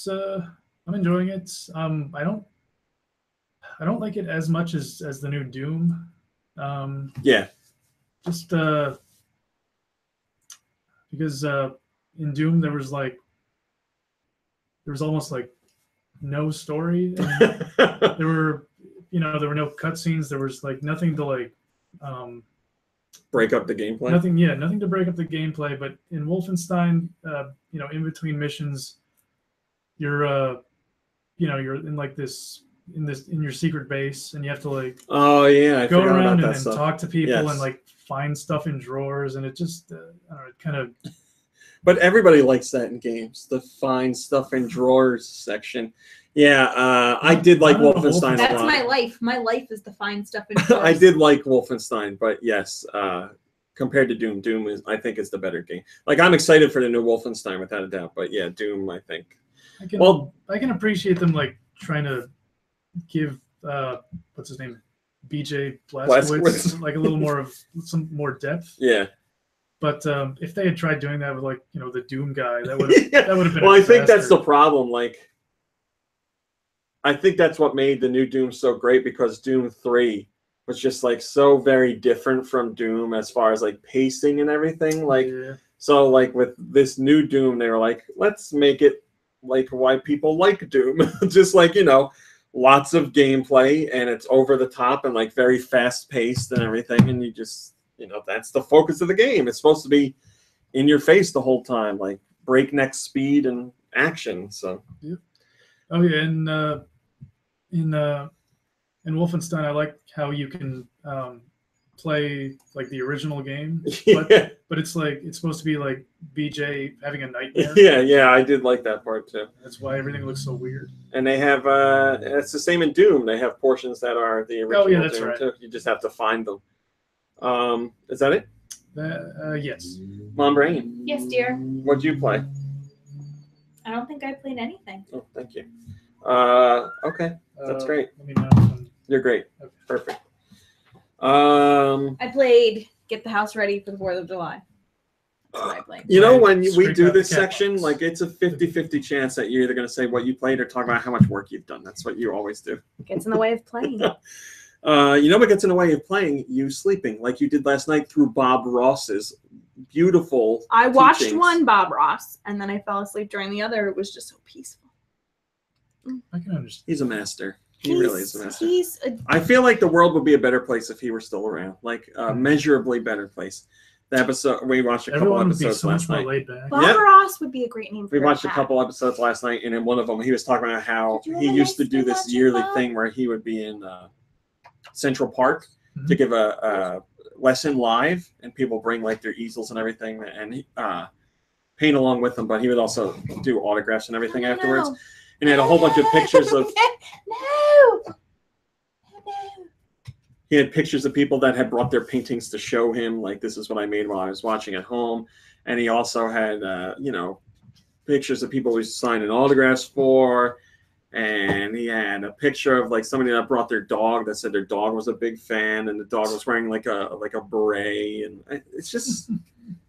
I'm enjoying it. I don't like it as much as the new Doom. Yeah. Just because in Doom there was almost like no story. And there were no cutscenes. There was like nothing to like break up the gameplay. Nothing to break up the gameplay. But in Wolfenstein, in between missions, you're in like this. In your secret base, and you have to like go around and talk to people and like find stuff in drawers, and it just I don't know, it kind of. But everybody likes that in games, the find stuff in drawers section. Yeah, I did like Wolfenstein a lot. That's my life. My life is to find stuff in drawers. I did like Wolfenstein, but yes, compared to Doom I think is the better game. Like I'm excited for the new Wolfenstein without a doubt, but yeah, Doom I think. I can appreciate them like trying to give what's his name, BJ Blazkowicz like a little more of some more depth. Yeah. But if they had tried doing that with like the Doom guy, that would have been. Well, I think that's the problem. Like, I think that's what made the new Doom so great because Doom 3 was just like so very different from Doom as far as like pacing and everything. Like, so like with this new Doom, they were like, let's make it like why people like Doom, just like lots of gameplay and it's over the top and like very fast paced and everything, and you just that's the focus of the game. It's supposed to be in your face the whole time, like breakneck speed and action. So oh yeah, and in Wolfenstein I like how you can play like the original game, but it's like it's supposed to be like BJ having a nightmare. Yeah, I did like that part too. That's why everything looks so weird. And they have it's the same in Doom. They have portions that are the original. Oh yeah, that's Doom right. Too. You just have to find them. Is that it? Yes. Mom Brain. Yes, dear. What'd you play? I don't think I played anything. Oh, thank you. Okay, that's great. Let me know when... You're great. Okay. Perfect. I played Get the House Ready for the 4th of July. That's what I played. You know, when we Scrape do out the this cat section, box. like it's a 50-50 chance that you're either going to say what you played or talk about how much work you've done. That's what you always do. Gets in the way of playing. You know what gets in the way of playing? You sleeping, like you did last night through Bob Ross's beautiful I watched teachings. one Bob Ross, and then I fell asleep during the other. It was just so peaceful. I can understand. He's a master. He really is a master. He's I feel like the world would be a better place if he were still around, like a measurably better place. The episode we watched a couple Everyone would be episodes so much last more night. laid back. Bob Yep. Ross would be a great name for We a watched a cat. couple episodes last night, and in one of them, he was talking about how Did you he have a used to nice do this lunch, yearly Bob? thing where he would be in Central Park Mhm. to give a lesson live, and people bring like their easels and everything, and paint along with them. But he would also do autographs and everything afterwards. No. And he had a whole bunch of pictures of. No. He had pictures of people that had brought their paintings to show him, like, this is what I made while I was watching at home. And he also had, pictures of people he was signing autographs for. And he had a picture of, like, somebody that brought their dog that said their dog was a big fan. And the dog was wearing, like a beret. And it's just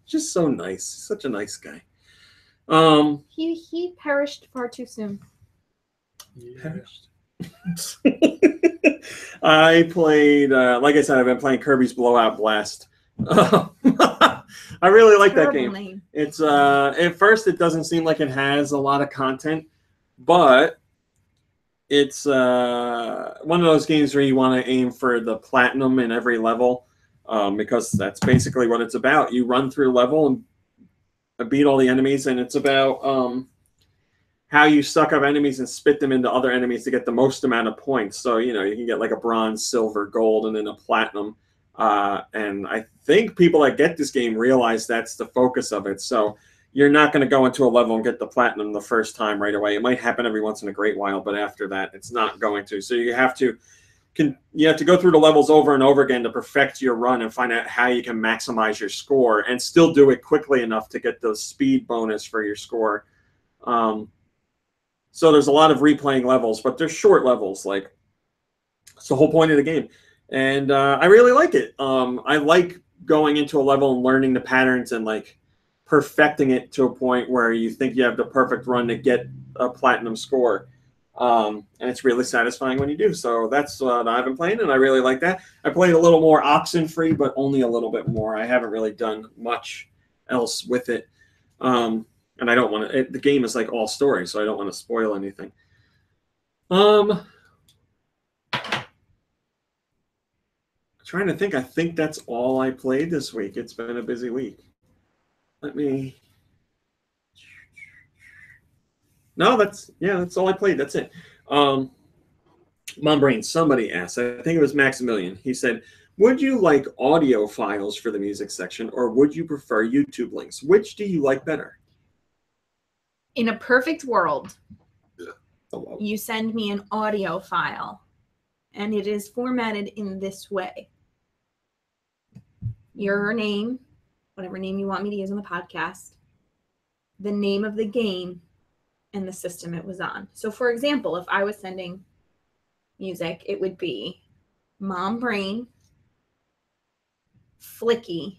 so nice. Such a nice guy. He perished far too soon. Yeah. I played, like I said, I've been playing Kirby's Blowout Blast. I really like that Terrible game. name. It's at first it doesn't seem like it has a lot of content, but it's one of those games where you want to aim for the platinum in every level, because that's basically what it's about. You run through a level and beat all the enemies, and it's about how you suck up enemies and spit them into other enemies to get the most amount of points. So, you can get like a bronze, silver, gold, and then a platinum. And I think people that get this game realize that's the focus of it. So you're not going to go into a level and get the platinum the first time right away. It might happen every once in a great while, but after that, it's not going to. So you have to go through the levels over and over again to perfect your run and find out how you can maximize your score and still do it quickly enough to get the speed bonus for your score. So there's a lot of replaying levels, but they're short levels. Like, it's the whole point of the game. And I really like it. I like going into a level and learning the patterns and like perfecting it to a point where you think you have the perfect run to get a platinum score. And it's really satisfying when you do. So that's what I've been playing, and I really like that. I played a little more Oxenfree, but only a little bit more. I haven't really done much else with it. And I don't want to. The game is like all story, so I don't want to spoil anything. Trying to think. I think that's all I played this week. It's been a busy week. No, that's all I played. That's it. Mom Brain, somebody asked, I think it was Maximilian. He said, would you like audio files for the music section, or would you prefer YouTube links? Which do you like better? In a perfect world, Hello. you send me an audio file, and it is formatted in this way. Your name, whatever name you want me to use on the podcast, the name of the game, and the system it was on. So, for example, if I was sending music, it would be Mom Brain, Flicky,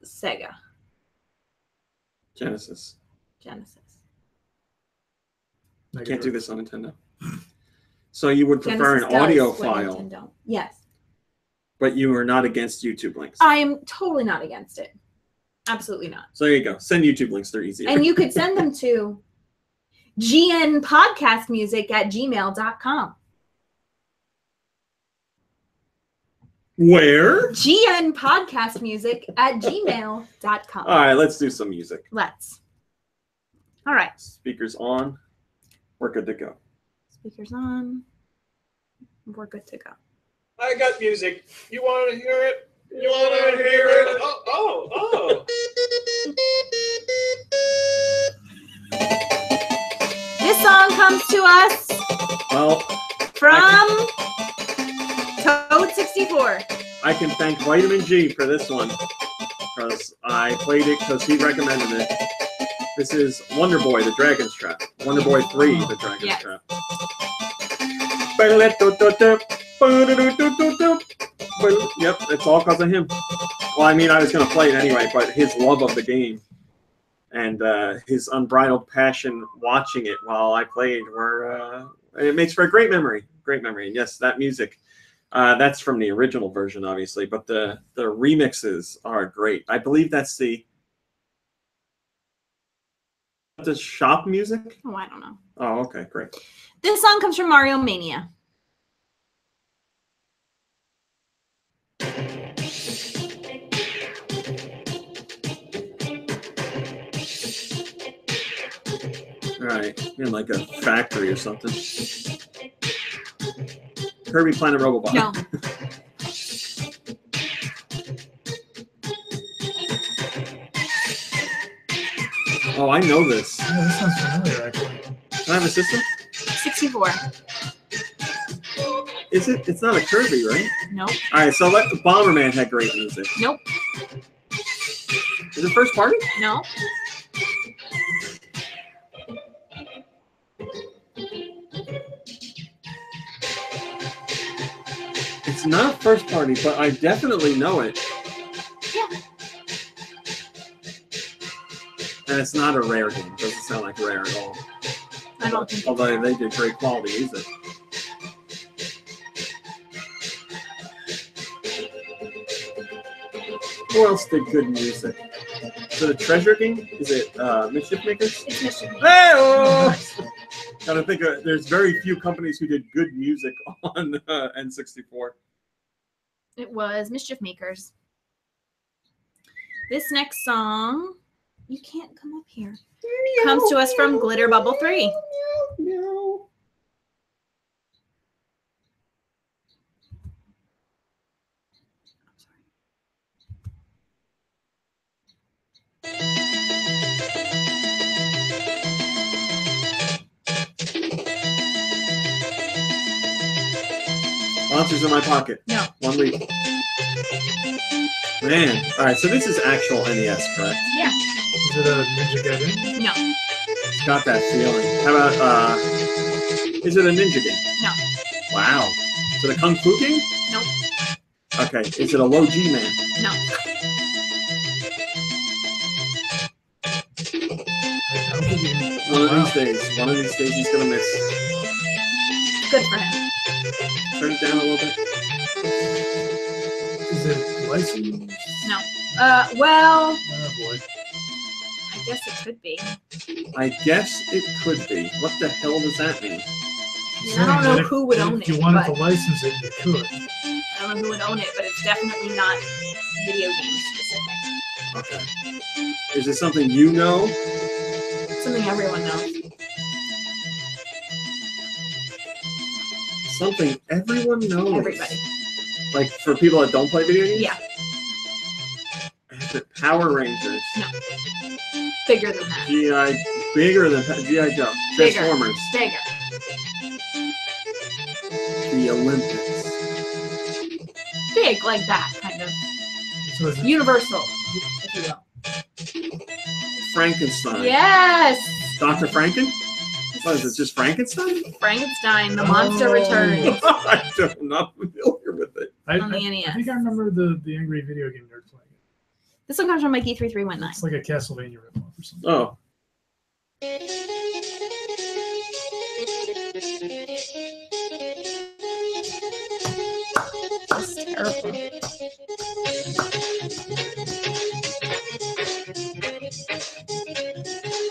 Sega, Genesis. Mega Can't do Drive. this on Nintendo. So you would prefer Genesis an audio does what file, Nintendo. Yes. but you are not against YouTube links. I am totally not against it. Absolutely not. So there you go. Send YouTube links. They're easier. And you could send them to gnpodcastmusic@gmail.com. Where? gnpodcastmusic@gmail.com. All right, let's do some music. Let's. All right. Speakers on. We're good to go. Speakers on. We're good to go. I got music. You want to hear it? You want to hear it? Oh. This song comes to us Well, from Toad64. I can thank Vitamin G for this one, because I played it because he recommended it. This is Wonder Boy, the Dragon's Trap. Wonder Boy 3, the Dragon's Yes. Trap. Yep, it's all because of him. Well, I mean, I was going to play it anyway, but his love of the game and his unbridled passion watching it while I played it makes for a great memory. Great memory. And yes, that music, that's from the original version, obviously, but the remixes are great. I believe that's the shop music. Oh, I don't know. Oh, okay, great. This song comes from Mario Mania. All right, in like a factory or something. Kirby Planet Robobot. No. Oh, I know this. Yeah, this sounds familiar, actually. Can I have a system? 64. Is it? It's not a Kirby, right? Nope. All right, so let the Bomberman had great music. Nope. Is it first party? No. It's not first party, but I definitely know it. Yeah. And it's not a Rare game. It doesn't sound like Rare at all. I don't think. Although they did great quality music. Who else did good music? Is it a treasure game? Is it Mischief Makers? It's Mischief. Hey! Gotta think there's very few companies who did good music on N64. It was Mischief Makers. This next song, you can't come up here, comes to us from Glitter Bubble 3. No. Monsters in my pocket. No. 1 week. Man. All right, so this is actual NES, correct? Yeah. Is it a Ninja Gaiden? No. Got that feeling. How about, is it a ninja game? No. Wow. Is it a Kung Fu game? Nope. Okay. Is it a low G man? No. I'm thinking, One of wow. these days. One of these days he's going to miss. Good for him. Turn it down a little bit. Is it licensed? No. Well, Oh boy. I guess it could be. I guess it could be. What the hell does that mean? I don't know who would own If you it, wanted but to license it, you could. I don't know who would own it, but it's definitely not video game specific. Okay. Is it something you know? Something everyone knows. Something everyone knows? Everybody. Like for people that don't play video games? Yeah. Is it Power Rangers? No. Bigger than that. Bigger than G.I. Joe. Bigger. Transformers. Bigger. The Olympics. Big like that, kind of. So is it, Universal, if you will. Frankenstein. Yes! Dr. Franken? What is it, just Frankenstein? Frankenstein, the monster returns. I'm not familiar with it. On the I NES. think I remember the Angry Video Game Nerd playing it. This one comes from Mikey 3319. It's like a Castlevania ripoff or something. Oh. That's terrible.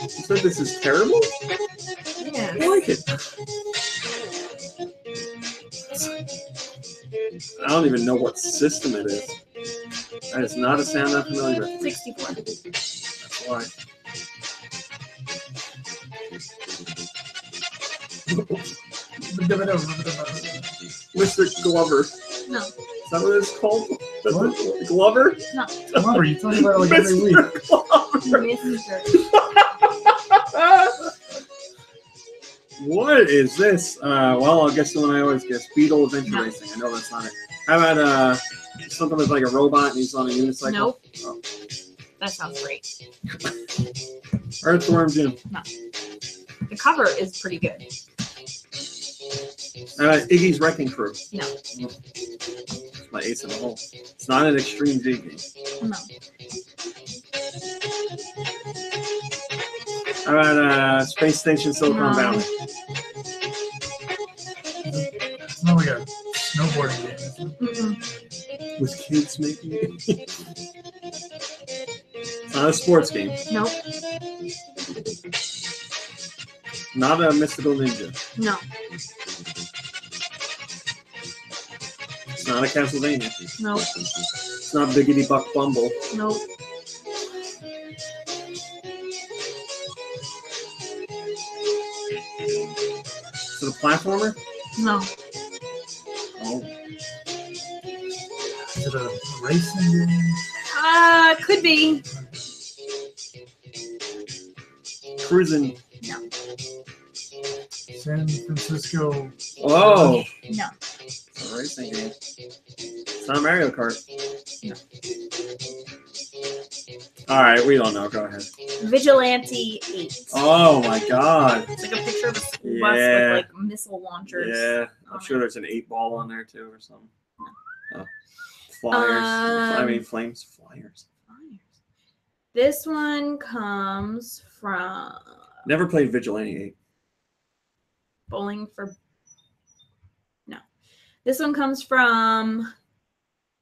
You said this is terrible? Yes. I like it. I don't even know what system it is. That is not a sound I'm familiar with. 64. That's why. Mr. Glover. No. Is that what it's called? What? Glover? No. Glover, you talking about it like every week. Mr. Glover. What is this? Well, I guess the one I always guess. Beetle Adventure No. Racing. I know that's not it. How about something with like a robot and he's on a unicycle? Nope. Oh. That sounds great. Earthworm Jim. The cover is pretty good. Iggy's Wrecking Crew. No. It's my ace in the hole. It's not an Extreme G game. No. How about Space Station Silicon Valley? It's not like a snowboarding game. Mm-mm. With kids making it? It's not a sports game. Nope. Not a Mystical Ninja. No. It's not a Castlevania. Nope. It's not Biggity Buck Bumble. Nope. Is it a platformer? No. Oh. Is it a racing game? Could be. Cruising. No. San Francisco. Oh. No. It's a racing game. It's not Mario Kart. No. All right, we don't know. Go ahead. Vigilante 8. Oh my God. It's like a picture of a school Yeah. bus with like missile launchers. Yeah, I'm on sure it. there's an 8-ball on there too or something. Oh. Flyers. Flames. Flyers. This one comes from Never played Vigilante 8. Bowling for. No. This one comes from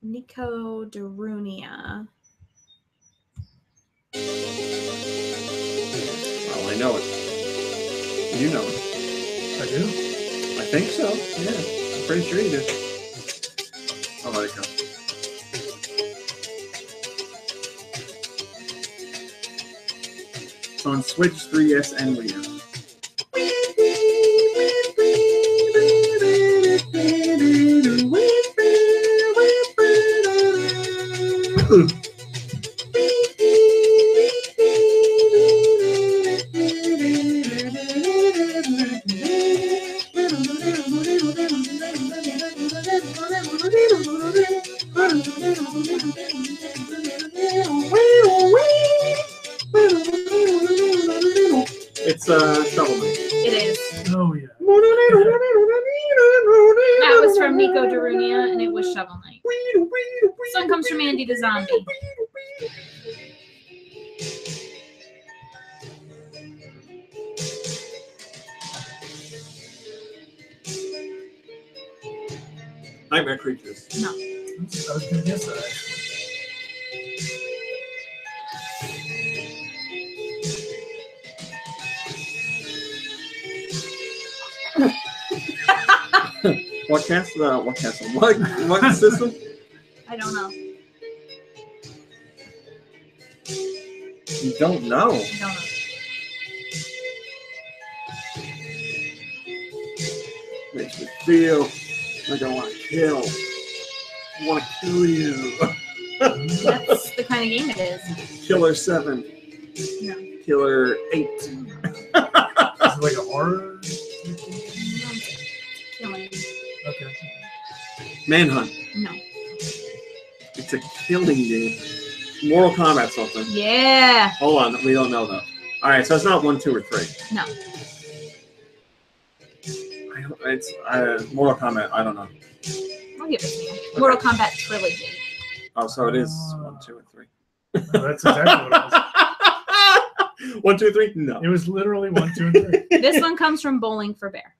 Nico Darunia. Well, I know it. You know it. I do? I think so. Yeah. I'm pretty sure you do. I'll let it go. It's on Switch, 3DS, and Wii U. It's Shovel Knight. It is. Oh, yeah. That was from Nico Darunia, and it was Shovel Knight. This one comes from Andy the Zombie. Nightmare Creatures. No. I was going to guess that, actually. What castle? What castle? What system? I don't know. You don't know. I don't know. Makes me feel like I want to kill. I want to kill you. That's the kind of game it is. Killer 7. No. Killer 8. Is it like a horror? Killing. Okay. Manhunt. No. It's a killing game. Mortal Kombat something. Yeah. Hold on, we don't know though. All right, so it's not 1, 2, or 3. No. It's Mortal Kombat. I don't know. I'll give it to you. Mortal Kombat Trilogy. Oh, so it is 1, 2, and 3. Oh, that's exactly what it was. 1, 2, 3? No. It was literally 1, 2, and 3. This one comes from Bowling for Bear.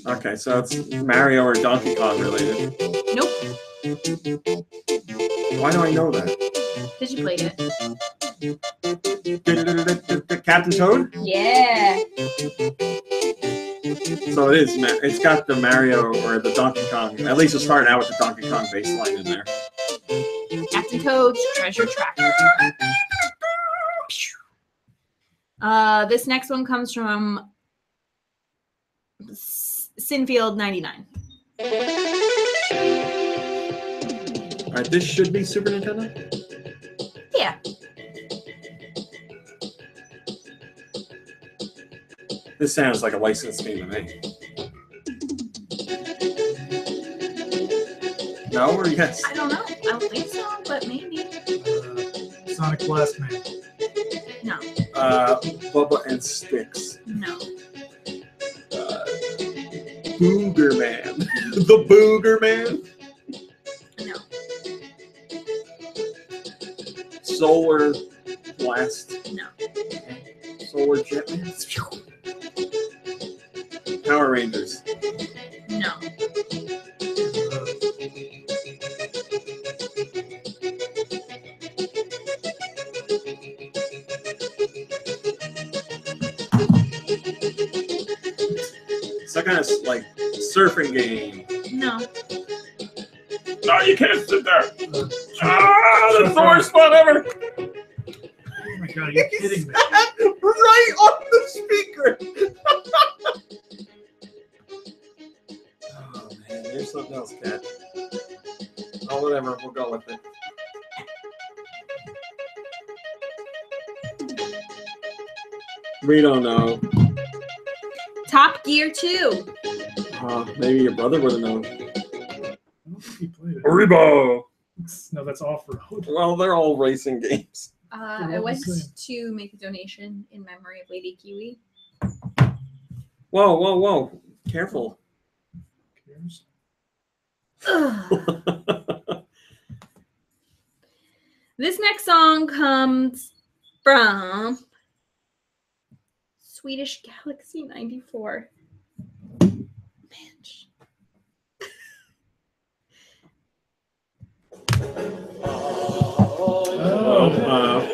Okay, so it's Mario or Donkey Kong related. Nope. Why do I know that? Did you play it? Captain Toad? Yeah. So it is. It's got the Mario or the Donkey Kong. At least it's starting out with the Donkey Kong baseline in there. Captain Toad's Treasure Tracker. This next one comes from Sinfield 99. All right, this should be Super Nintendo. Yeah. This sounds like a licensed game to me. No or yes? I don't know. I don't think so, but maybe. I Sonic Blast Man. No. Bubba and Sticks. No. Booger Man. The Booger Man. No. Solar Blast. No. Solar Jetman. Power Rangers. No. It's that kind of like surfing game. No. No, you can't sit there. The worst spot ever. Oh my god, you're kidding me. Right on the speaker. Oh man, there's something else, Cat. Oh, whatever. We'll go with it. We don't know. Top Gear 2. Maybe your brother would have known. I don't think he played it. Rebo. No, that's off-road. Well, they're all racing games. I went to make a donation in memory of Lady Kiwi. Whoa, whoa, whoa. Careful. Who cares? This next song comes from Swedish Galaxy 94. Bitch.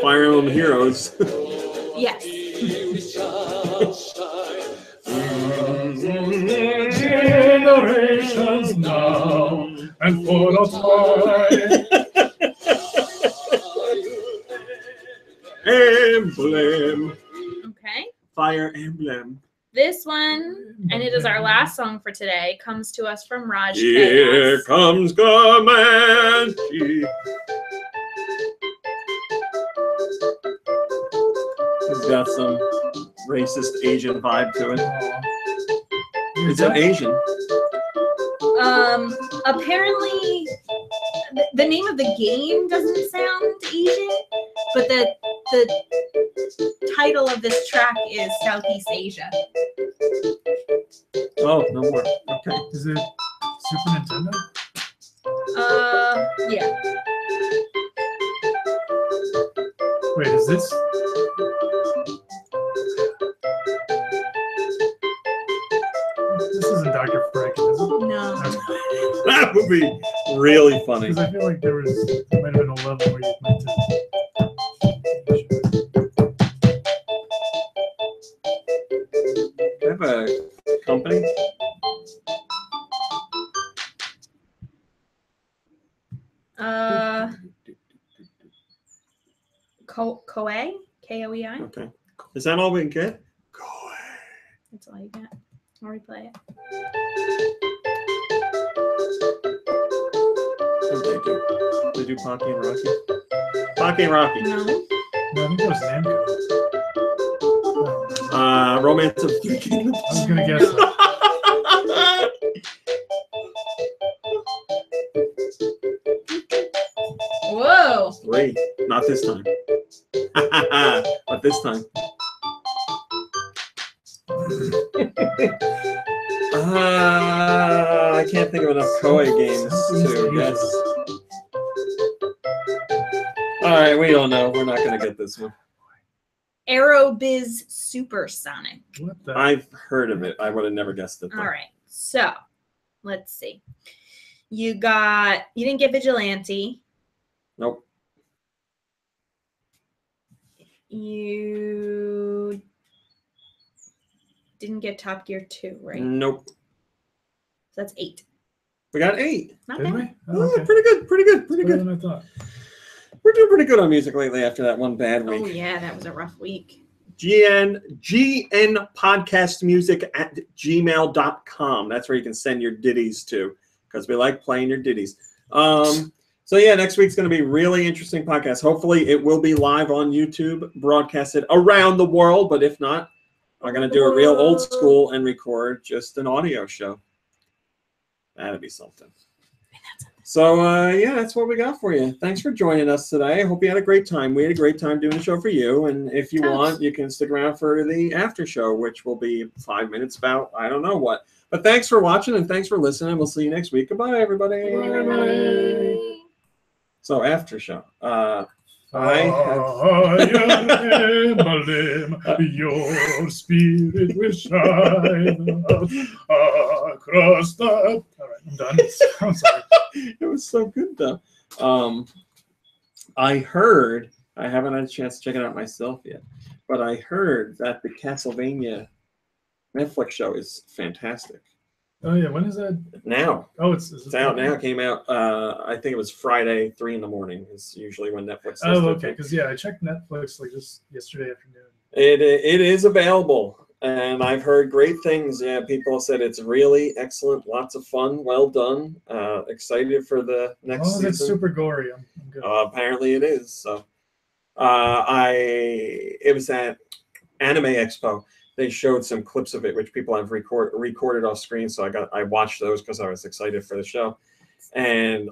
Fire Emblem Heroes. Yes. Generations now and full of time. Emblem. Okay. Fire Emblem. This one, and it is our last song for today, comes to us from Raj Here Chaos. comes Comanche. He's got some racist Asian vibe to it. Is it Asian? Apparently, the name of the game doesn't sound Asian, but the title of this track is Southeast Asia. Oh, no more. Okay. Is it Super Nintendo? Yeah. Wait, is this? This isn't Dr. Franken, is it? No. That would be really funny. Because I feel like there might have been a level where you went to. I have a company. Koei? K-O-E-I? Okay. Is that all we can get? That's all you get. I'll replay it. What did they do? They do Pocky and Rocky? Pocky and Rocky. No. No, I think it was Namco. Romance of Three Kingdoms. I was gonna guess that. Whoa. Wait, not this time. But this time. I can't think of enough Koei games to guess. All right, we don't know. We're not going to get this one. Aerobiz Supersonic. What the? I've heard of it. I would have never guessed it. Though. All right. So, let's see. You didn't get Vigilante. Nope. You didn't get Top Gear 2, right? Nope. So that's 8. We got 8. Not Did bad. we? Oh, Oh, okay. pretty good. Pretty good. Pretty Better good. than I thought. We're doing pretty good on music lately after that one bad week. Oh, yeah. That was a rough week. GN podcastmusic at gmail.com. That's where you can send your ditties to, because we like playing your ditties. So yeah, next week's going to be really interesting podcast. Hopefully it will be live on YouTube, broadcasted around the world. But if not, I'm going to do a real old school and record just an audio show. That'd be something. And that's So, yeah, that's what we got for you. Thanks for joining us today. I hope you had a great time. We had a great time doing the show for you. And if you want, you can stick around for the after show, which will be 5 minutes about I don't know what. But thanks for watching and thanks for listening. We'll see you next week. Goodbye, everybody. Bye. So, after show. Your spirit will shine across the. All right, I'm done. I'm sorry. It was so good, though. I heard, I haven't had a chance to check it out myself yet, but I heard that the Castlevania Netflix show is fantastic. Oh yeah, when is that? Now. Oh, it's out now. It came out. I think it was Friday, 3 in the morning. Is usually when Netflix. Oh, okay. Because yeah, I checked Netflix like just yesterday afternoon. It is available, and I've heard great things. Yeah, people said it's really excellent, lots of fun, well done. Excited for the next season. Oh, it's super gory. I'm good. Apparently it is. So, it was at Anime Expo. They showed some clips of it, which people have recorded off screen. So I watched those because I was excited for the show, and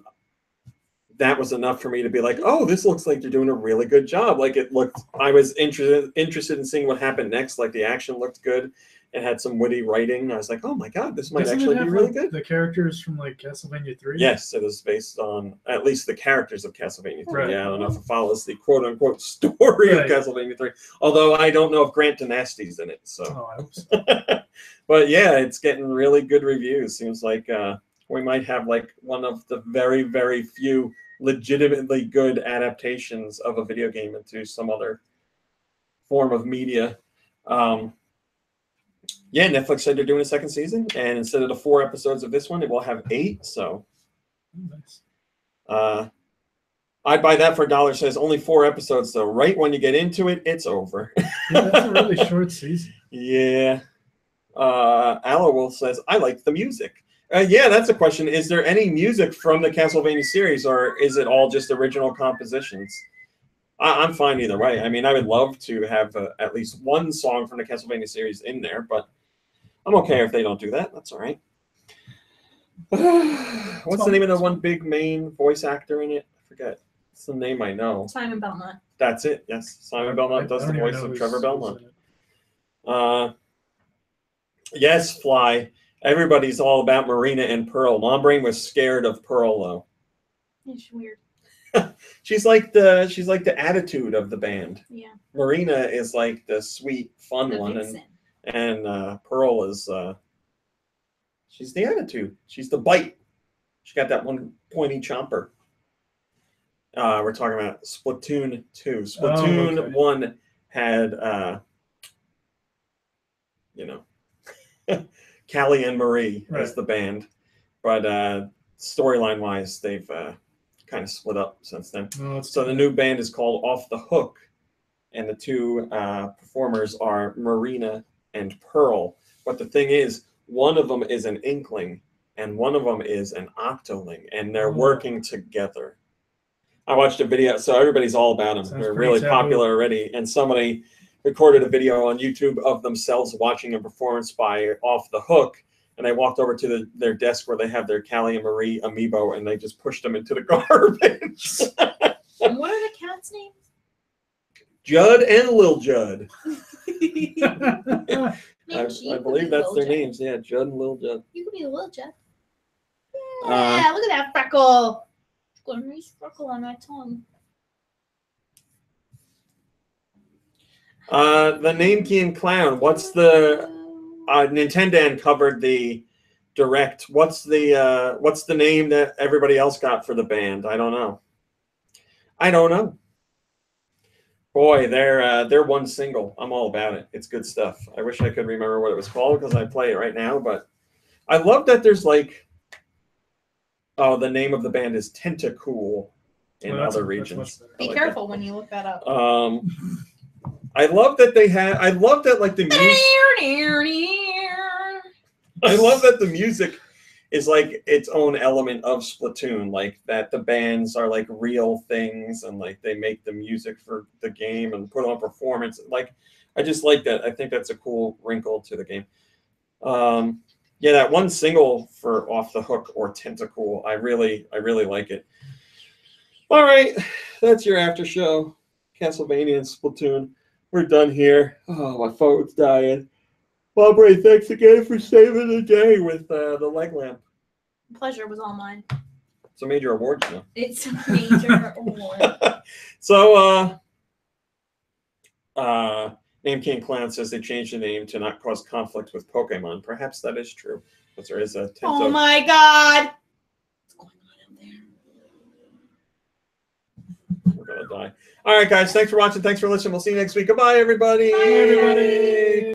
that was enough for me to be like, oh, this looks like you're doing a really good job. Like it looked, I was interested in seeing what happened next. Like the action looked good. It had some witty writing. I was like, oh my God, this might actually be really good. The characters from like Castlevania 3? Yes, it was based on at least the characters of Castlevania 3. Right. Yeah, I don't know if it follows the quote unquote story of Castlevania 3. Although I don't know if Grant Dynasty's in it. So. Oh, I hope so. But yeah, it's getting really good reviews. Seems like we might have like one of the very, very few legitimately good adaptations of a video game into some other form of media. Yeah, Netflix said they're doing a second season, and instead of the 4 episodes of this one, it will have 8. So, nice. I'd buy that for $1. Says only 4 episodes, though. Right when you get into it, it's over. Yeah, that's a really short season. Yeah. Aloe says, I like the music. Yeah, that's a question. Is there any music from the Castlevania series, or is it all just original compositions? I'm fine either way. I mean, I would love to have at least one song from the Castlevania series in there, but I'm okay if they don't do that. That's all right. What's the name of the one big main voice actor in it? I forget. It's the name I know. Simon Belmont. That's it. Yes, Simon Belmont does the voice of Trevor Belmont. Yes, Fly. Everybody's all about Marina and Pearl. Mom Brain was scared of Pearl, though. It's weird. She's like the attitude of the band. Yeah. Marina is like the sweet, fun one, and Pearl is she's the attitude. She's the bite. She got that one pointy chomper. We're talking about Splatoon 2. Splatoon 1 had Callie and Marie as the band, but storyline wise, they've kind of split up since then. So the new band is called Off the Hook, and the 2 performers are Marina and Pearl. But the thing is, one of them is an Inkling and one of them is an Octoling, and they're working together. I watched a video, so everybody's all about them. They're really popular already, and somebody recorded a video on YouTube of themselves watching a performance by Off the Hook, and they walked over to their desk where they have their Callie and Marie amiibo, and they just pushed them into the garbage. And what are the cats' names? Judd and Lil Judd. I believe that's their names. Yeah, Judd and Lil Judd. You could be the Lil Judd. Yeah, look at that freckle. Got a nice freckle on my tongue. The Name Key and Clown. What's the Nintendo covered the direct? What's the name that everybody else got for the band? I don't know. Boy, they're one single. I'm all about it. It's good stuff. I wish I could remember what it was called because I play it right now. But I love that there's like, the name of the band is Tentacool in other regions. Be careful when you look that up. I love that I love that like the music. I love that the music is like its own element of Splatoon, like that the bands are like real things and like they make the music for the game and put on performance. Like I just like that. I think that's a cool wrinkle to the game. Yeah, that one single for Off the Hook or Tentacool, I really like it. All right, that's your after show. Castlevania and Splatoon. We're done here. Oh, my phone's dying. Bob Ray, thanks again for saving the day with the leg lamp. Pleasure was all mine. It's a major award, you know. It's a major award. So, Name King Clown says they changed the name to not cause conflict with Pokemon. Perhaps that is true. But there is a Oh my God. What's going on out there? We're gonna die. All right, guys. Thanks for watching. Thanks for listening. We'll see you next week. Goodbye, everybody. Bye, everybody.